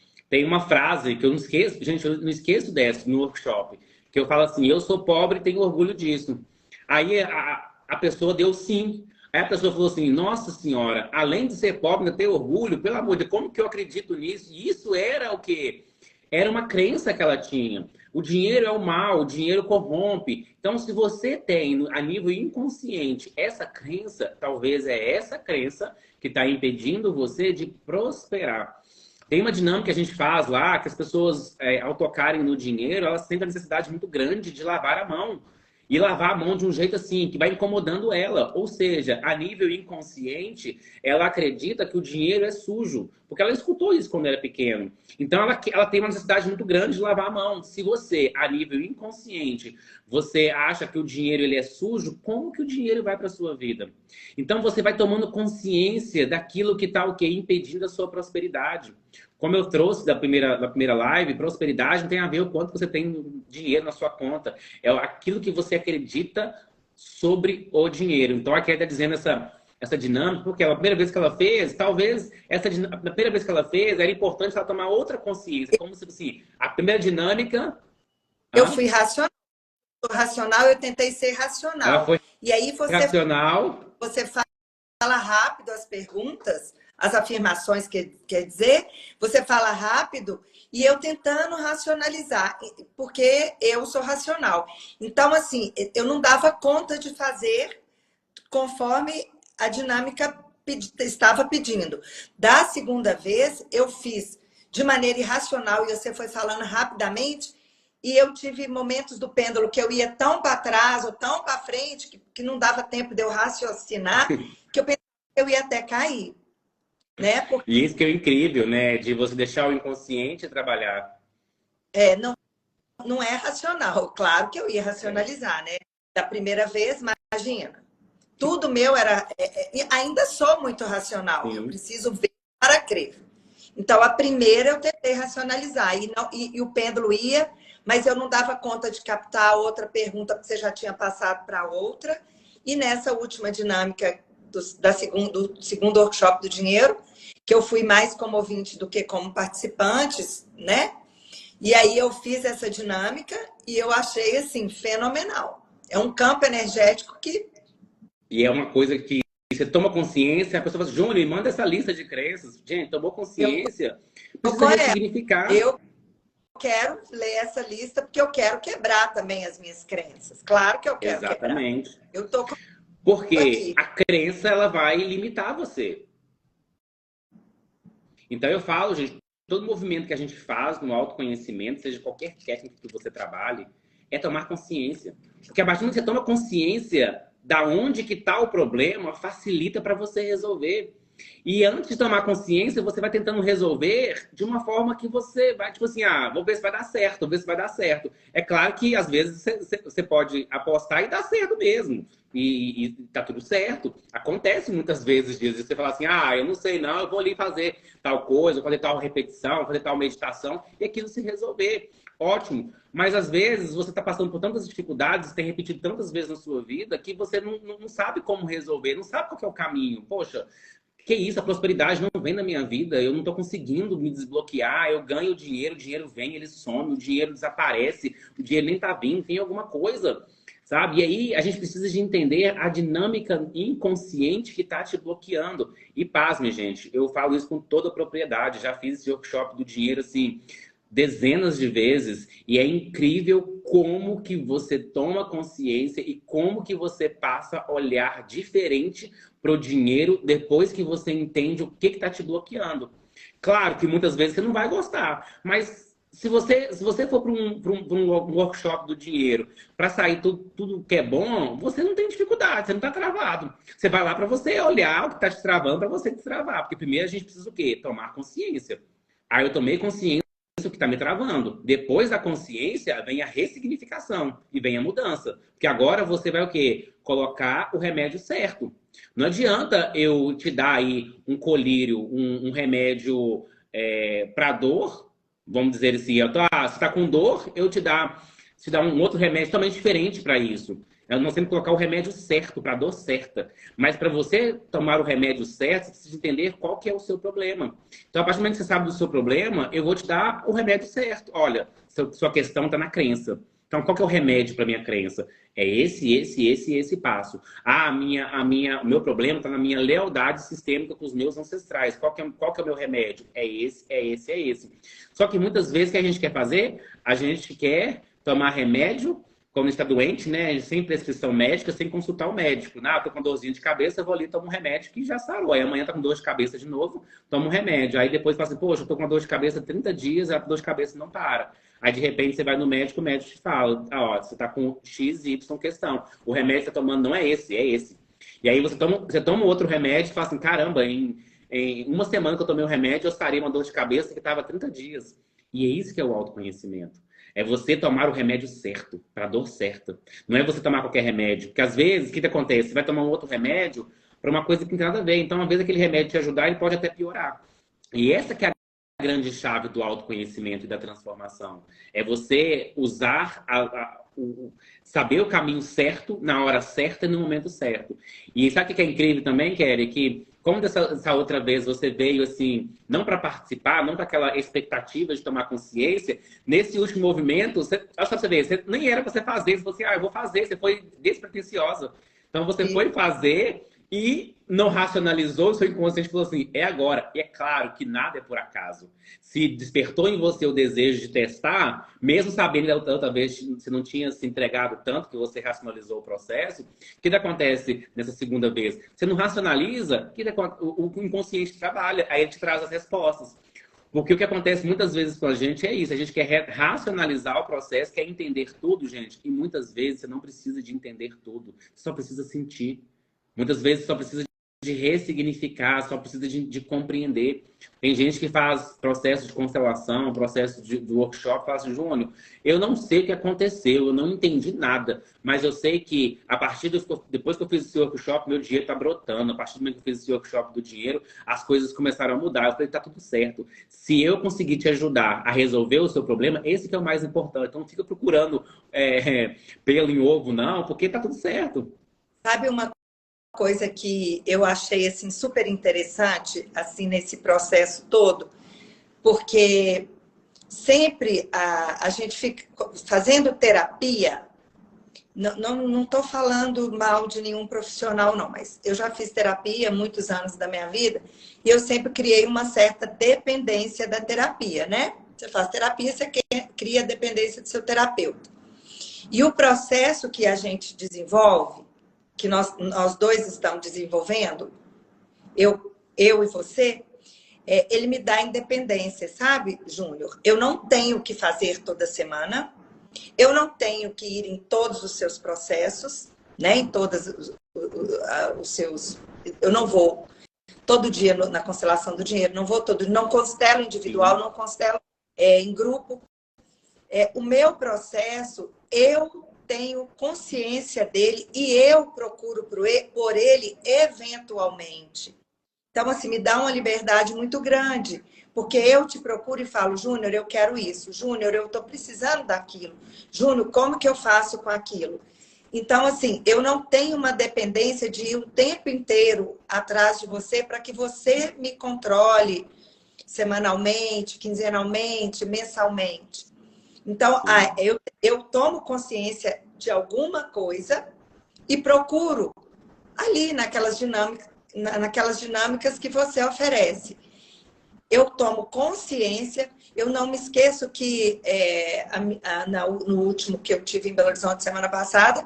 frase que eu não esqueço, gente, eu não esqueço dessa no workshop, que eu falo assim, eu sou pobre e tenho orgulho disso. Aí a pessoa deu sim. Aí a pessoa falou assim, nossa senhora, além de ser pobre, ainda ter orgulho, pelo amor de Deus, como que eu acredito nisso? E isso era o quê? Era uma crença que ela tinha. O dinheiro é o mal, o dinheiro corrompe. Então, se você tem, a nível inconsciente, essa crença, talvez é essa crença que está impedindo você de prosperar. Tem uma dinâmica que a gente faz lá, que as pessoas, ao tocarem no dinheiro, elas sentem a necessidade muito grande de lavar a mão. E lavar a mão de um jeito assim, que vai incomodando ela. Ou seja, a nível inconsciente, ela acredita que o dinheiro é sujo. Porque ela escutou isso quando era pequeno. Então, ela tem uma necessidade muito grande de lavar a mão. Se você, a nível inconsciente, você acha que o dinheiro ele é sujo, como que o dinheiro vai para a sua vida? Então, você vai tomando consciência daquilo que está o quê? Impedindo a sua prosperidade. Como eu trouxe da primeira live, prosperidade não tem a ver o quanto você tem dinheiro na sua conta. É aquilo que você acredita sobre o dinheiro. Então, aqui ela está dizendo essa dinâmica, porque a primeira vez que ela fez, talvez, na primeira vez que ela fez, era importante ela tomar outra consciência. Como se, assim, a primeira dinâmica... Eu fui racional, eu tentei ser Ela racional. foi E aí racional. você fala rápido as perguntas, as afirmações, quer dizer, você fala rápido e eu tentando racionalizar, porque eu sou racional. Então, assim, eu não dava conta de fazer conforme a dinâmica estava pedindo. Da segunda vez, eu fiz de maneira irracional e você foi falando rapidamente e eu tive momentos do pêndulo que eu ia tão para trás ou tão para frente que não dava tempo de eu raciocinar, que eu pensei que eu ia até cair. Né? Porque, E isso que é incrível, né? De você deixar o inconsciente trabalhar. não é racional. Claro que eu ia racionalizar, né? Da primeira vez, imagina. Tudo meu era... ainda sou muito racional. Sim. Eu preciso ver para crer. Então, a primeira eu tentei racionalizar. E o pêndulo ia, mas eu não dava conta de captar a outra pergunta, porque você já tinha passado para outra. E nessa última dinâmica do segundo workshop do dinheiro, que eu fui mais como ouvinte do que como participantes, né? E aí eu fiz essa dinâmica e eu achei, assim, fenomenal. É um campo energético que... E é uma coisa que você toma consciência, a pessoa fala assim, Júnior, me manda essa lista de crenças. Gente, tomou consciência, precisa ressignificar. Eu quero ler essa lista porque eu quero quebrar também as minhas crenças. Claro que eu quero Exatamente. quebrar. Eu tô Porque aqui. a crença, ela vai limitar você. Então eu falo, gente, todo movimento que a gente faz no autoconhecimento, seja qualquer técnica que você trabalhe, é tomar consciência. Porque a partir do momento que você toma consciência da onde que está o problema, facilita para você resolver. E antes de tomar consciência, você vai tentando resolver de uma forma que você vai, tipo assim, vou ver se vai dar certo, vou ver se vai dar certo. É claro que às vezes você pode apostar e dar certo mesmo. E tá tudo certo. Acontece muitas vezes disso. Você fala assim, eu não sei não, eu vou ali fazer tal coisa, vou fazer tal repetição, vou fazer tal meditação, e aquilo se resolver. Ótimo. Mas às vezes você está passando por tantas dificuldades, tem repetido tantas vezes na sua vida, que você não sabe como resolver, não sabe qual que é o caminho. Poxa, que isso, a prosperidade não vem na minha vida, eu não estou conseguindo me desbloquear, eu ganho o dinheiro vem, ele some, o dinheiro desaparece, o dinheiro nem tá vindo, tem alguma coisa, sabe? E aí a gente precisa de entender a dinâmica inconsciente que está te bloqueando. E pasme, gente, eu falo isso com toda a propriedade, já fiz esse workshop do dinheiro, assim, dezenas de vezes, e é incrível como que você toma consciência e como que você passa a olhar diferente para o dinheiro depois que você entende o que está te bloqueando. Claro que muitas vezes você não vai gostar, mas se você for para um workshop do dinheiro para sair tudo que é bom, você não tem dificuldade, você não está travado. Você vai lá para você olhar o que está te travando para você destravar, porque primeiro a gente precisa o quê? Tomar consciência. Aí eu tomei consciência isso que está me travando. Depois da consciência, vem a ressignificação e vem a mudança. Porque agora você vai o quê? Colocar o remédio certo. Não adianta eu te dar aí um colírio, um remédio para dor, vamos dizer assim, você está com dor, eu te dar um outro remédio totalmente diferente para isso. Nós temos que colocar o remédio certo, para a dor certa. Mas para você tomar o remédio certo, você precisa entender qual que é o seu problema. Então, a partir do momento que você sabe do seu problema, eu vou te dar o remédio certo. Olha, sua questão está na crença. Então, qual que é o remédio para minha crença? É esse passo. O meu problema está na minha lealdade sistêmica com os meus ancestrais. Qual que é o meu remédio? É esse. Só que muitas vezes o que a gente quer fazer? A gente quer tomar remédio quando está doente, né? Sem prescrição médica, sem consultar o médico. Tô com dorzinha de cabeça, eu vou ali, tomo um remédio que já sarou. Aí amanhã tá com dor de cabeça de novo, tomo um remédio. Aí depois fala assim, poxa, eu tô com uma dor de cabeça há 30 dias, a dor de cabeça não para. Aí de repente você vai no médico, o médico te fala, você tá com X, Y questão. O remédio que você tá tomando não é esse, é esse. E aí você toma outro remédio e fala assim, caramba, em uma semana que eu tomei o remédio, eu sarei uma dor de cabeça que estava há 30 dias. E é isso que é o autoconhecimento. É você tomar o remédio certo, para a dor certa. Não é você tomar qualquer remédio. Porque às vezes, o que acontece? Você vai tomar um outro remédio para uma coisa que não tem nada a ver. Então, às vezes, aquele remédio te ajudar, ele pode até piorar. E essa que é a grande chave do autoconhecimento e da transformação. É você usar saber o caminho certo, na hora certa e no momento certo. E sabe o que é incrível também, Kelly? Que como dessa outra vez você veio assim, não para participar, não para aquela expectativa de tomar consciência, nesse último movimento, só pra você ver, você nem era para você fazer, você falou assim, eu vou fazer, você foi despretensiosa. Então você foi fazer e não racionalizou, o seu inconsciente falou assim, é agora. E é claro que nada é por acaso. Se despertou em você o desejo de testar, mesmo sabendo da outra vez que você não tinha se entregado tanto, que você racionalizou o processo, o que acontece nessa segunda vez? Você não racionaliza, o inconsciente trabalha, aí ele te traz as respostas. Porque o que acontece muitas vezes com a gente é isso, a gente quer racionalizar o processo, quer entender tudo, gente, e muitas vezes você não precisa de entender tudo, você só precisa sentir. Muitas vezes só precisa de ressignificar, só precisa de compreender. Tem gente que faz processo de constelação, processo de workshop, fala assim, Júnior, eu não sei o que aconteceu, eu não entendi nada, mas eu sei que a partir depois que eu fiz esse workshop, meu dinheiro está brotando. A partir do momento que eu fiz esse workshop do dinheiro, as coisas começaram a mudar. Eu falei, tá tudo certo. Se eu conseguir te ajudar a resolver o seu problema, esse que é o mais importante. Então não fica procurando pelo em ovo, não, porque tá tudo certo. Sabe uma coisa que eu achei assim super interessante assim nesse processo todo, porque sempre a gente fica fazendo terapia. Não estou falando mal de nenhum profissional, não, mas eu já fiz terapia muitos anos da minha vida e eu sempre criei uma certa dependência da terapia, né? Você faz terapia, você cria a dependência do seu terapeuta. E o processo que a gente desenvolve, que nós dois estamos desenvolvendo, eu e você, ele me dá independência, sabe, Júnior? Eu não tenho que fazer toda semana, eu não tenho que ir em todos os seus processos, né? Em todos os seus... Eu não vou todo dia na constelação do dinheiro, não vou todo, não constelo individual, não constelo em grupo. O meu processo, eu tenho consciência dele e eu procuro por ele eventualmente. Então, assim, me dá uma liberdade muito grande, porque eu te procuro e falo, Júnior, eu quero isso. Júnior, eu estou precisando daquilo. Júnior, como que eu faço com aquilo? Então, assim, eu não tenho uma dependência de ir o tempo inteiro atrás de você para que você me controle semanalmente, quinzenalmente, mensalmente. Então, eu tomo consciência de alguma coisa e procuro ali naquelas dinâmicas que você oferece. Eu tomo consciência, eu não me esqueço que no último que eu tive em Belo Horizonte semana passada,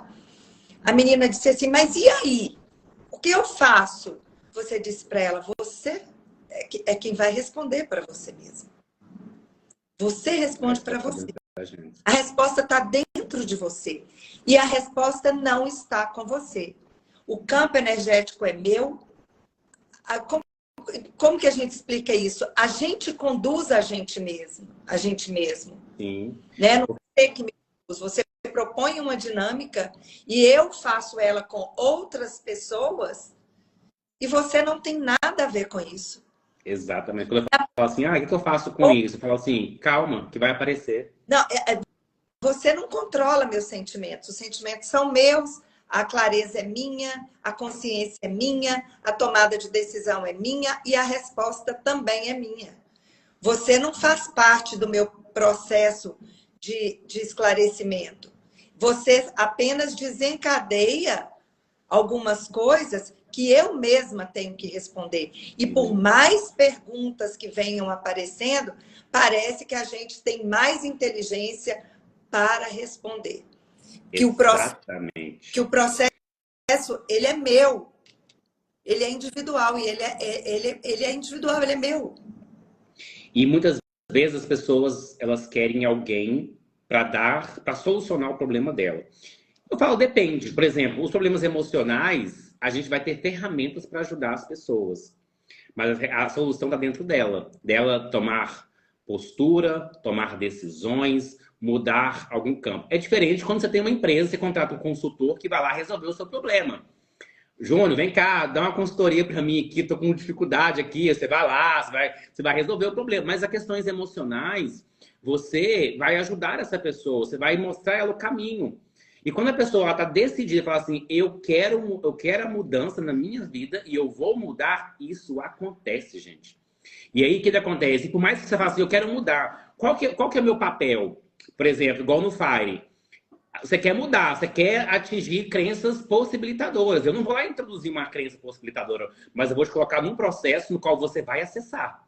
a menina disse assim, mas e aí? O que eu faço? Você disse para ela, você é quem vai responder para você mesmo. Você responde para você. A resposta está dentro de você. E a resposta não está com você. O campo energético é meu. Como que a gente explica isso? A gente conduz a gente mesmo. A gente mesmo. Sim. Né? Não é você que me conduz. Você propõe uma dinâmica e eu faço ela com outras pessoas e você não tem nada a ver com isso. Exatamente. Quando eu falo assim, o que eu faço com isso? Eu falo assim, calma, que vai aparecer. Não, você não controla meus sentimentos. Os sentimentos são meus, a clareza é minha, a consciência é minha, a tomada de decisão é minha e a resposta também é minha. Você não faz parte do meu processo de esclarecimento. Você apenas desencadeia algumas coisas que eu mesma tenho que responder. E por mais perguntas que venham aparecendo, parece que a gente tem mais inteligência para responder. Exatamente. Que o processo, ele é meu. Ele é individual. E ele é individual, ele é meu. E muitas vezes as pessoas, elas querem alguém para solucionar o problema dela. Eu falo, depende. Por exemplo, os problemas emocionais, a gente vai ter ferramentas para ajudar as pessoas. Mas a solução está dentro dela. Dela tomar postura, tomar decisões, mudar algum campo. É diferente quando você tem uma empresa, você contrata um consultor que vai lá resolver o seu problema. Júnior, vem cá, dá uma consultoria para mim aqui, tô com dificuldade aqui. Você vai lá, você vai resolver o problema. Mas as questões emocionais, você vai ajudar essa pessoa, você vai mostrar ela o caminho. E quando a pessoa está decidida, fala assim, eu quero a mudança na minha vida e eu vou mudar, isso acontece, gente. E aí, o que acontece? E por mais que você fale assim, eu quero mudar, qual que é o meu papel? Por exemplo, igual no Fire. Você quer mudar, você quer atingir crenças possibilitadoras. Eu não vou lá introduzir uma crença possibilitadora, mas eu vou te colocar num processo no qual você vai acessar.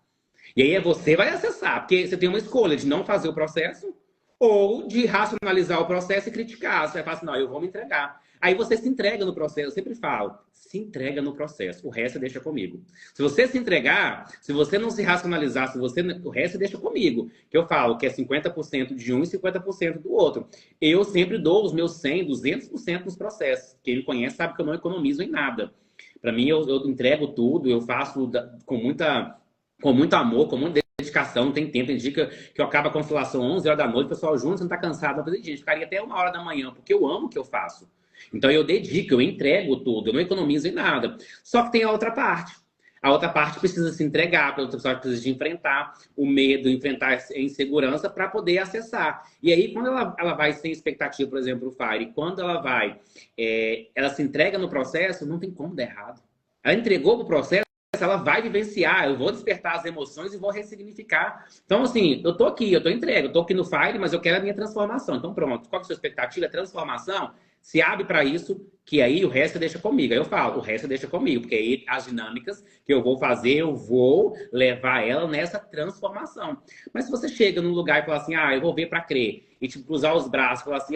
E aí você vai acessar, porque você tem uma escolha de não fazer o processo ou de racionalizar o processo e criticar. Você vai falar assim, não, eu vou me entregar. Aí você se entrega no processo. Eu sempre falo, se entrega no processo. O resto deixa comigo. Se você se entregar, se você não se racionalizar, o resto deixa comigo. Que eu falo que é 50% de um e 50% do outro. Eu sempre dou os meus 100, 200% nos processos. Quem me conhece sabe que eu não economizo em nada. Para mim, eu entrego tudo, eu faço com muito amor, com muita dedicação, não tem tempo. Tem dia que eu acabo a constelação 11 horas da noite, o pessoal junto, você não tá cansado. Eu falei, gente, ficaria até 1 hora da manhã, porque eu amo o que eu faço. Então eu dedico, eu entrego tudo, eu não economizo em nada. Só que tem a outra parte. A outra parte precisa se entregar, a outra parte precisa de enfrentar o medo, enfrentar a insegurança para poder acessar. E aí, quando ela vai sem expectativa, por exemplo, o Fire, quando ela se entrega no processo, não tem como dar errado. Ela entregou pro processo, ela vai vivenciar, eu vou despertar as emoções e vou ressignificar. Então, assim, eu tô aqui, eu tô entregue, eu tô aqui no Fire, mas eu quero a minha transformação. Então, pronto, qual que é a sua expectativa? É transformação? Se abre para isso, que aí o resto deixa comigo. Aí eu falo, o resto deixa comigo, porque aí as dinâmicas que eu vou fazer, eu vou levar ela nessa transformação. Mas se você chega num lugar e fala assim, eu vou ver para crer, e tipo, cruzar os braços, falar assim,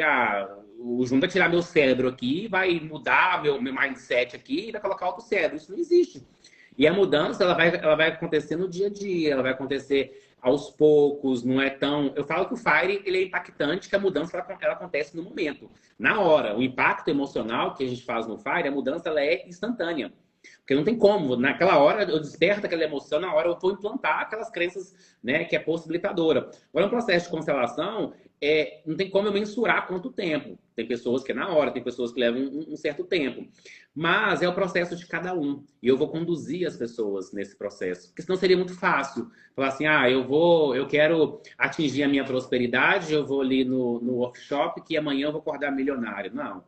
o Júnior vai tirar meu cérebro aqui, vai mudar meu mindset aqui e vai colocar outro cérebro. Isso não existe. E a mudança, ela vai acontecer no dia a dia, ela vai acontecer aos poucos, não é tão... Eu falo que o Fire, ele é impactante, que a mudança, ela acontece no momento, na hora. O impacto emocional que a gente faz no Fire, a mudança, ela é instantânea. Porque não tem como. Naquela hora eu desperto aquela emoção, na hora eu vou implantar aquelas crenças, né, que é possibilitadora. Agora, no processo de constelação, não tem como eu mensurar quanto tempo. Tem pessoas que é na hora, tem pessoas que levam um certo tempo. Mas é o processo de cada um. E eu vou conduzir as pessoas nesse processo. Porque senão seria muito fácil. Falar assim, eu quero atingir a minha prosperidade, eu vou ali no workshop que amanhã eu vou acordar milionário. Não.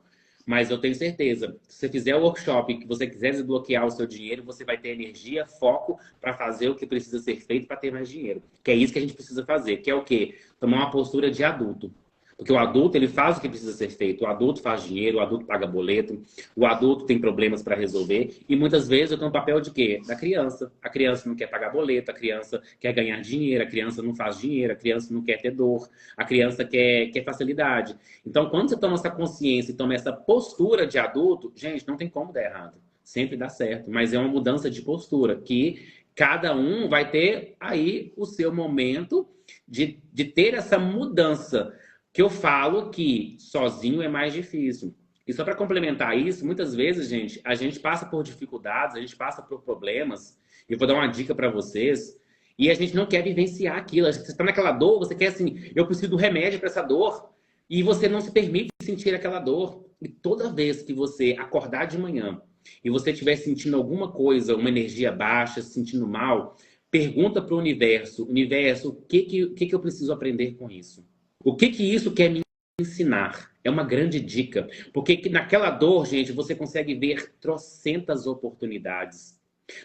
Mas eu tenho certeza, se você fizer o workshop e que você quiser desbloquear o seu dinheiro, você vai ter energia, foco para fazer o que precisa ser feito para ter mais dinheiro. Que é isso que a gente precisa fazer, que é o quê? Tomar uma postura de adulto. Porque o adulto, ele faz o que precisa ser feito. O adulto faz dinheiro, o adulto paga boleto, o adulto tem problemas para resolver. E muitas vezes eu tenho um papel de quê? Da criança. A criança não quer pagar boleto, a criança quer ganhar dinheiro, a criança não faz dinheiro, a criança não quer ter dor, a criança quer facilidade. Então, quando você toma essa consciência e toma essa postura de adulto, gente, não tem como dar errado. Sempre dá certo. Mas é uma mudança de postura que cada um vai ter aí o seu momento de ter essa mudança. Que eu falo que sozinho é mais difícil. E só para complementar isso, muitas vezes, gente, a gente passa por dificuldades, a gente passa por problemas. E eu vou dar uma dica para vocês. E a gente não quer vivenciar aquilo. Você está naquela dor, você quer assim, eu preciso do remédio para essa dor. E você não se permite sentir aquela dor. E toda vez que você acordar de manhã e você estiver sentindo alguma coisa, uma energia baixa, se sentindo mal, pergunta para o universo, o que eu preciso aprender com isso? O que isso quer me ensinar? É uma grande dica. Porque naquela dor, gente, você consegue ver trocentas oportunidades.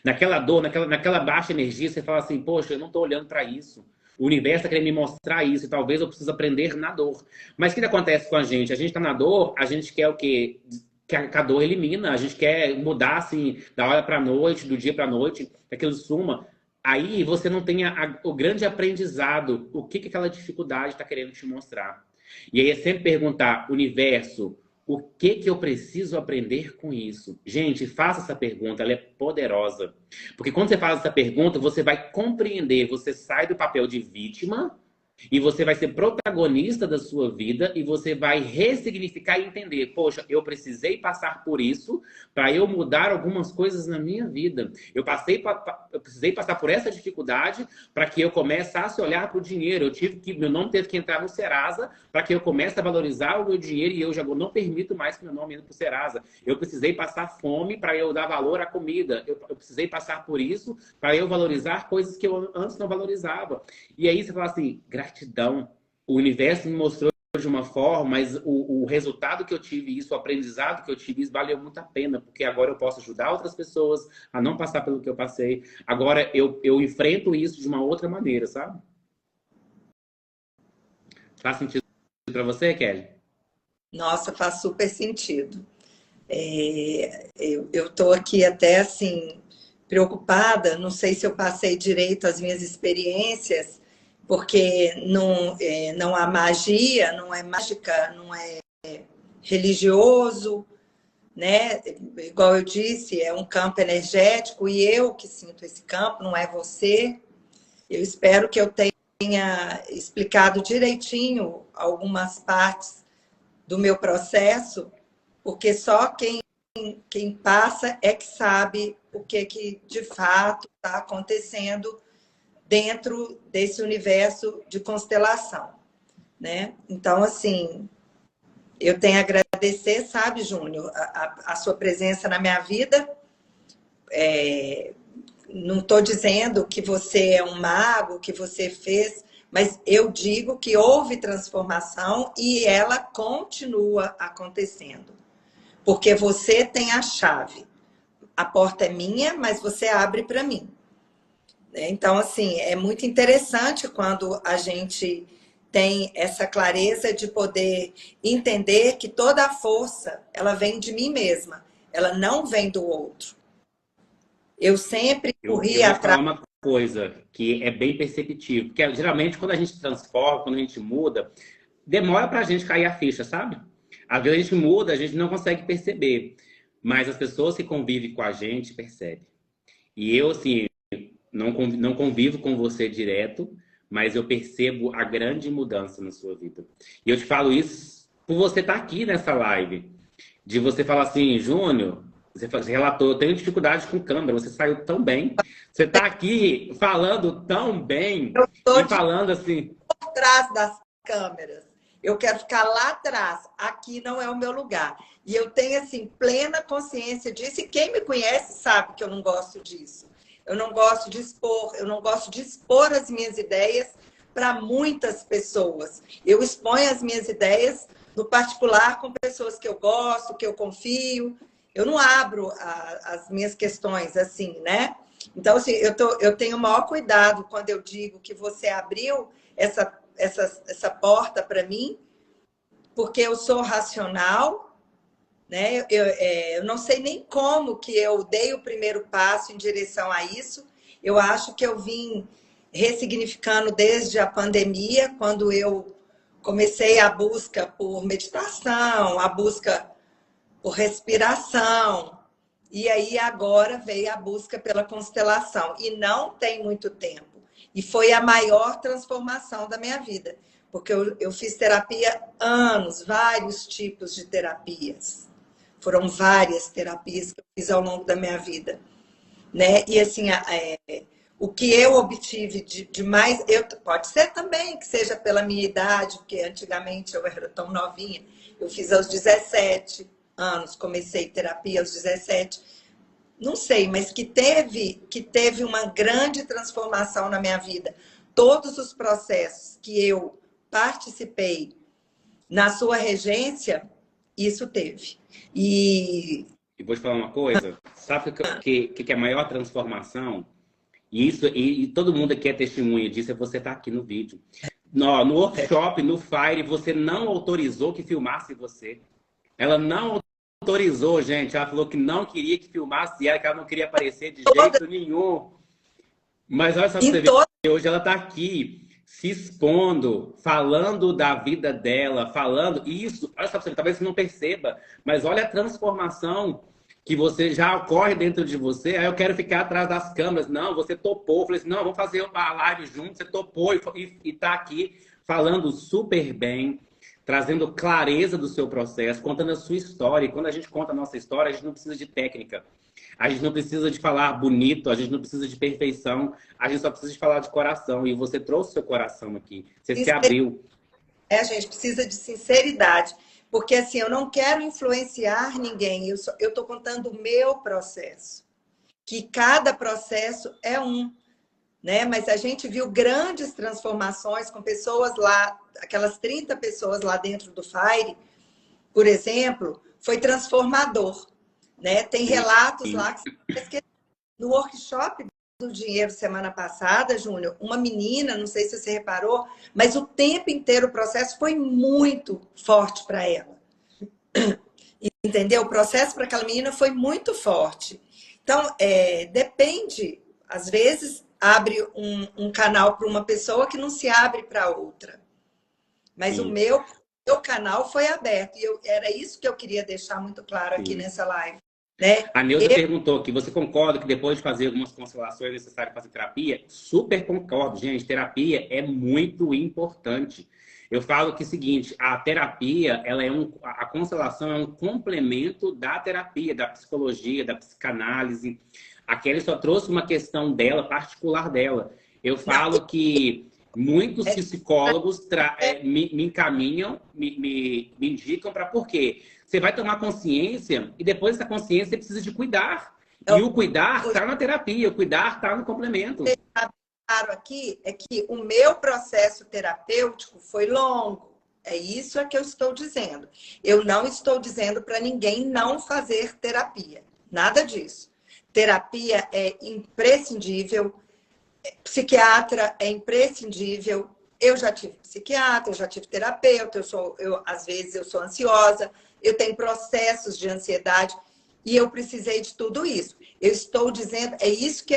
Naquela dor, naquela baixa energia, você fala assim, poxa, eu não estou olhando para isso. O universo está querendo me mostrar isso e talvez eu precise aprender na dor. Mas o que acontece com a gente? A gente está na dor, a gente quer o quê? Que a dor elimina. A gente quer mudar, assim, da hora para a noite, do dia para a noite, que aquilo suma. Aí você não tem o grande aprendizado, o que aquela dificuldade está querendo te mostrar. E aí é sempre perguntar, universo, o que eu preciso aprender com isso? Gente, faça essa pergunta, ela é poderosa. Porque quando você faz essa pergunta, você vai compreender, você sai do papel de vítima e você vai ser protagonista da sua vida e você vai ressignificar e entender, poxa, eu precisei passar por isso para eu mudar algumas coisas na minha vida. Eu precisei passar por essa dificuldade para que eu começasse a olhar para o dinheiro. Meu nome teve que entrar no Serasa para que eu comece a valorizar o meu dinheiro e eu já não permito mais que meu nome entre para o Serasa. Eu precisei passar fome para eu dar valor à comida. Eu precisei passar por isso para eu valorizar coisas que eu antes não valorizava. E aí você fala assim, gratidão. O universo me mostrou de uma forma, mas o resultado que eu tive, isso, o aprendizado que eu tive, isso valeu muito a pena, porque agora eu posso ajudar outras pessoas a não passar pelo que eu passei. Agora eu enfrento isso de uma outra maneira, sabe? Faz sentido para você, Kelly? Nossa, faz super sentido. Eu estou aqui até assim, preocupada, não sei se eu passei direito as minhas experiências, porque não há magia, não é mágica, não é religioso, né? Igual eu disse, é um campo energético e eu que sinto esse campo, não é você. Eu espero que eu tenha explicado direitinho algumas partes do meu processo, porque só quem passa é que sabe o que de fato está acontecendo dentro desse universo de constelação, né? Então, assim, eu tenho a agradecer, sabe, Júnior, a sua presença na minha vida. Não estou dizendo que você é um mago, que você fez, mas eu digo que houve transformação e ela continua acontecendo. Porque você tem a chave. A porta é minha, mas você abre para mim. Então, assim, é muito interessante quando a gente tem essa clareza de poder entender que toda a força, ela vem de mim mesma. Ela não vem do outro. Eu sempre corri Eu vou atrás. falar uma coisa que é bem perceptível. Porque geralmente quando a gente transforma, quando a gente muda, demora pra gente cair a ficha, sabe? Às vezes a gente muda, a gente não consegue perceber. Mas as pessoas que convivem com a gente percebem. E eu, assim, não convivo com você direto, mas eu percebo a grande mudança na sua vida. E eu te falo isso por você estar aqui nessa live. De você falar assim, Júnior, Você relatou, eu tenho dificuldade com câmera, você saiu tão bem. Você está aqui falando tão bem Eu estou e falando assim. por trás das câmeras. Eu quero ficar lá atrás. Aqui não é o meu lugar. E eu tenho, assim, plena consciência disso. E quem me conhece sabe que eu não gosto disso. Eu não gosto de expor, eu não gosto de expor as minhas ideias para muitas pessoas. Eu exponho as minhas ideias no particular com pessoas que eu gosto, que eu confio. Eu não abro as minhas questões assim, né? Então, assim, eu tenho o maior cuidado quando eu digo que você abriu essa porta para mim, porque eu sou racional, né? Eu não sei nem como que eu dei o primeiro passo em direção a isso. Eu acho que eu vim ressignificando desde a pandemia, quando eu comecei a busca por meditação, a busca por respiração. E aí agora veio a busca pela constelação. E não tem muito tempo. E foi a maior transformação da minha vida. Porque eu fiz terapia anos, vários tipos de terapias. Foram várias terapias que eu fiz ao longo da minha vida. Né? E assim, o que eu obtive de mais... pode ser também que seja pela minha idade, porque antigamente eu era tão novinha. Eu fiz aos 17 anos, comecei terapia aos 17. Não sei, mas que teve uma grande transformação na minha vida. Todos os processos que eu participei na sua regência, isso teve. E vou te falar uma coisa, sabe o que é a maior transformação? E todo mundo aqui é testemunha disso, é você estar aqui no vídeo. No workshop, no Fire, você não autorizou que filmasse você. Ela não autorizou, gente. Ela falou que não queria que filmasse ela, que ela não queria aparecer de jeito nenhum. Mas olha só pra você ver, hoje ela está aqui se expondo, falando da vida dela, falando isso. Olha só pra você ver, talvez você não perceba, mas olha a transformação que você já ocorre dentro de você. Aí eu quero ficar atrás das câmeras. Não, você topou. Eu falei assim, não, vamos fazer a live junto. Você topou e tá aqui falando super bem, trazendo clareza do seu processo, contando a sua história. E quando a gente conta a nossa história, a gente não precisa de técnica. A gente não precisa de falar bonito, a gente não precisa de perfeição, a gente só precisa de falar de coração. E você trouxe seu coração aqui, você se abriu. A gente precisa de sinceridade. Porque assim, eu não quero influenciar ninguém, eu estou contando o meu processo. Que cada processo é um. Né? Mas a gente viu grandes transformações com pessoas lá, aquelas 30 pessoas lá dentro do Fire, por exemplo, foi transformador. Né? Tem relatos lá que no workshop do dinheiro semana passada, Júnior, uma menina, não sei se você reparou, mas o tempo inteiro o processo foi muito forte para ela. Entendeu? O processo para aquela menina foi muito forte. Então, depende, às vezes abre um canal para uma pessoa que não se abre para outra. Mas o meu canal foi aberto. E era isso que eu queria deixar muito claro aqui nessa live. Né? A Neuza perguntou que você concorda que depois de fazer algumas constelações é necessário fazer terapia? Super concordo, gente. Terapia é muito importante. Eu falo que é o seguinte, a terapia, a constelação é um complemento da terapia, da psicologia, da psicanálise. A Kelly só trouxe uma questão dela, particular dela. Eu falo que muitos psicólogos me encaminham, me indicam para por quê? Você vai tomar consciência e depois dessa consciência você precisa de cuidar. E o cuidar está na terapia, o cuidar está no complemento. Claro aqui é que o meu processo terapêutico foi longo. É isso que eu estou dizendo. Eu não estou dizendo para ninguém não fazer terapia. Nada disso. Terapia é imprescindível. Psiquiatra é imprescindível. Eu já tive psiquiatra, eu já tive terapeuta, às vezes eu sou ansiosa, eu tenho processos de ansiedade e eu precisei de tudo isso. Eu estou dizendo,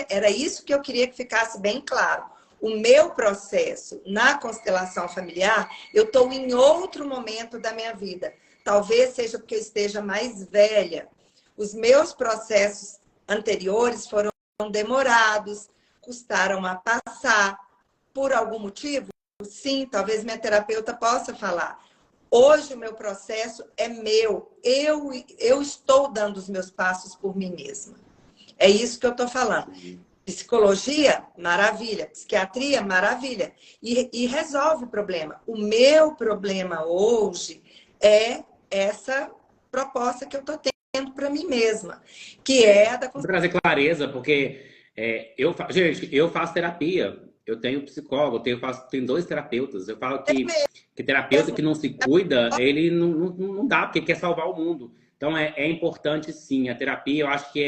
era isso que eu queria que ficasse bem claro. O meu processo na constelação familiar, eu estou em outro momento da minha vida. Talvez seja porque eu esteja mais velha. Os meus processos anteriores foram demorados, custaram a passar. Por algum motivo? Sim, talvez minha terapeuta possa falar. Hoje o meu processo é meu. Eu estou dando os meus passos por mim mesma. É isso que eu estou falando. Psicologia, maravilha. Psiquiatria, maravilha. E resolve o problema. O meu problema hoje é essa proposta que eu estou tendo para mim mesma, que é a da... Vou trazer clareza, porque gente, eu faço terapia, eu tenho psicólogo, tenho 2 terapeutas. Eu falo que terapeuta que não se cuida, ele não dá, porque quer salvar o mundo. Então é importante sim, a terapia eu acho que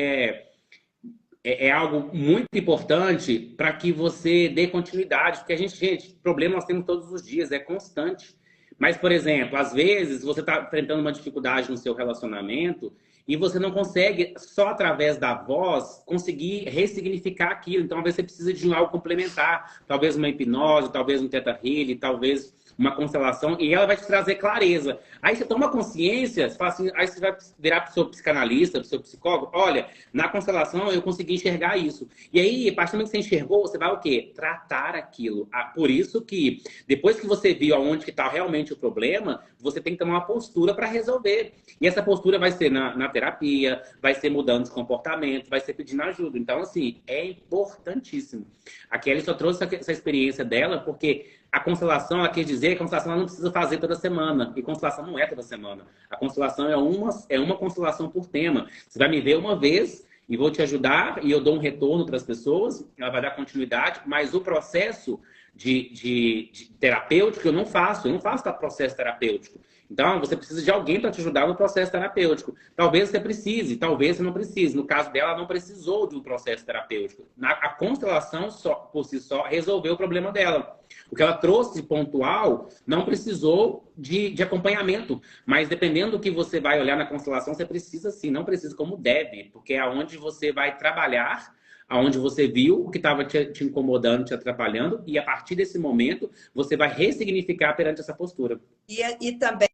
é algo muito importante para que você dê continuidade, porque gente, problema nós temos todos os dias, é constante. Mas, por exemplo, às vezes você está enfrentando uma dificuldade no seu relacionamento e você não consegue, só através da voz, conseguir ressignificar aquilo. Então, às vezes você precisa de algo complementar, talvez uma hipnose, talvez um Theta Healing, talvez uma constelação, e ela vai te trazer clareza. Aí você toma consciência, você fala assim, aí você vai virar para o seu psicanalista, para o seu psicólogo, olha, na constelação eu consegui enxergar isso. E aí, a partir do momento que você enxergou, você vai o quê? Tratar aquilo. Por isso que, depois que você viu aonde que está realmente o problema, você tem que tomar uma postura para resolver. E essa postura vai ser na terapia, vai ser mudando de comportamento, vai ser pedindo ajuda. Então, assim, é importantíssimo. A Kelly só trouxe essa experiência dela porque a constelação, ela quer dizer que a constelação ela não precisa fazer toda semana. E constelação não é toda semana. A constelação é uma constelação por tema. Você vai me ver uma vez e vou te ajudar e eu dou um retorno para as pessoas, ela vai dar continuidade, mas o processo de terapêutico eu não faço processo terapêutico. Então, você precisa de alguém para te ajudar no processo terapêutico. Talvez você precise, talvez você não precise. No caso dela, ela não precisou de um processo terapêutico. A constelação, por si só, resolveu o problema dela. O que ela trouxe pontual não precisou de acompanhamento. Mas dependendo do que você vai olhar na constelação, você precisa sim, não precisa como deve. Porque é onde você vai trabalhar, aonde você viu o que estava te incomodando, te atrapalhando. E a partir desse momento, você vai ressignificar perante essa postura. E também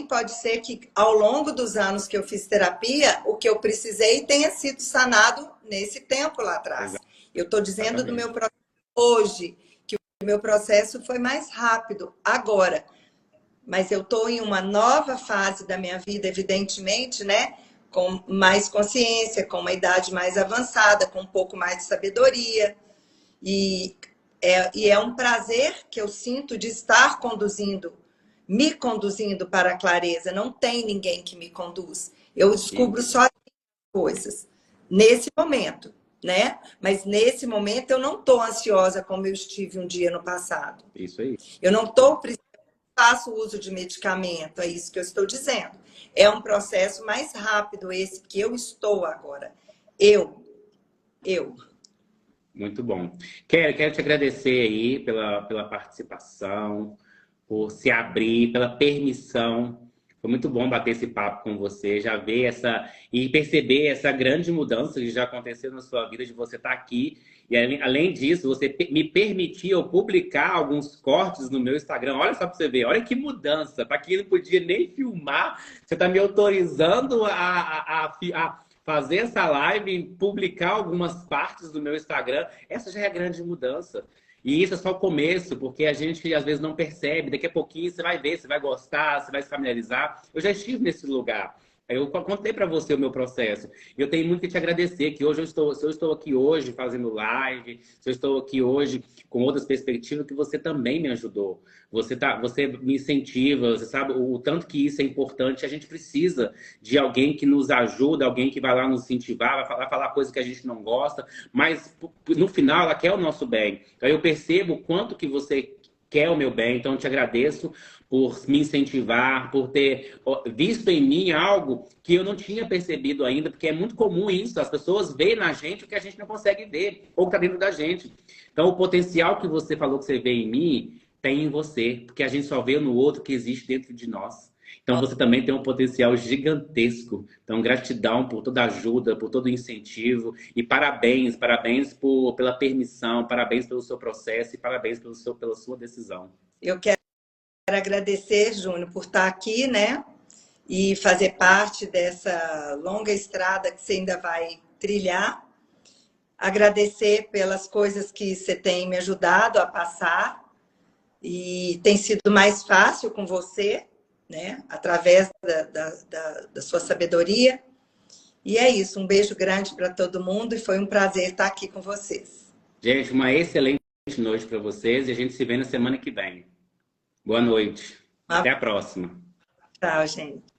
pode ser que ao longo dos anos que eu fiz terapia, o que eu precisei tenha sido sanado nesse tempo lá atrás. Exato. Eu estou dizendo do meu processo hoje, que o meu processo foi mais rápido agora. Mas eu estou em uma nova fase da minha vida, evidentemente, né? Com mais consciência, com uma idade mais avançada, com um pouco mais de sabedoria. E é um prazer que eu sinto de estar me conduzindo para a clareza. Não tem ninguém que me conduz. Eu descubro só as coisas nesse momento, né? Mas nesse momento eu não estou ansiosa como eu estive um dia no passado. Isso aí. Eu não estou faço uso de medicamento, é isso que eu estou dizendo. É um processo mais rápido esse que eu estou agora. Eu. Muito bom. Quero te agradecer aí pela participação, por se abrir, pela permissão. Foi muito bom bater esse papo com você, já ver e perceber essa grande mudança que já aconteceu na sua vida, de você estar aqui. E além disso, você me permitiu publicar alguns cortes no meu Instagram. Olha só para você ver, olha que mudança. Para quem não podia nem filmar, você está me autorizando a fazer essa live, publicar algumas partes do meu Instagram. Essa já é a grande mudança. E isso é só o começo, porque a gente às vezes não percebe. Daqui a pouquinho você vai ver, você vai gostar, você vai se familiarizar. Eu já estive nesse lugar. Eu contei para você o meu processo. Eu tenho muito que te agradecer, que hoje se eu estou aqui hoje fazendo live, se eu estou aqui hoje com outras perspectivas, que você também me ajudou. Você me incentiva, você sabe o tanto que isso é importante. A gente precisa de alguém que nos ajuda, alguém que vai lá nos incentivar, vai falar coisas que a gente não gosta, mas no final ela quer o nosso bem. Então eu percebo o quanto que você quer o meu bem, então eu te agradeço por me incentivar, por ter visto em mim algo que eu não tinha percebido ainda, porque é muito comum isso, as pessoas veem na gente o que a gente não consegue ver, ou que está dentro da gente. Então, o potencial que você falou que você vê em mim, tem em você, porque a gente só vê no outro que existe dentro de nós. Então, você também tem um potencial gigantesco. Então, gratidão por toda a ajuda, por todo o incentivo. E parabéns pela permissão, parabéns pelo seu processo e parabéns pela sua decisão. Eu quero agradecer, Júnior, por estar aqui, né? E fazer parte dessa longa estrada que você ainda vai trilhar. Agradecer pelas coisas que você tem me ajudado a passar. E tem sido mais fácil com você, né? Através da sua sabedoria. E é isso, um beijo grande para todo mundo e foi um prazer estar aqui com vocês. Gente, uma excelente noite para vocês e a gente se vê na semana que vem. Boa noite. Até a próxima. Tchau, gente.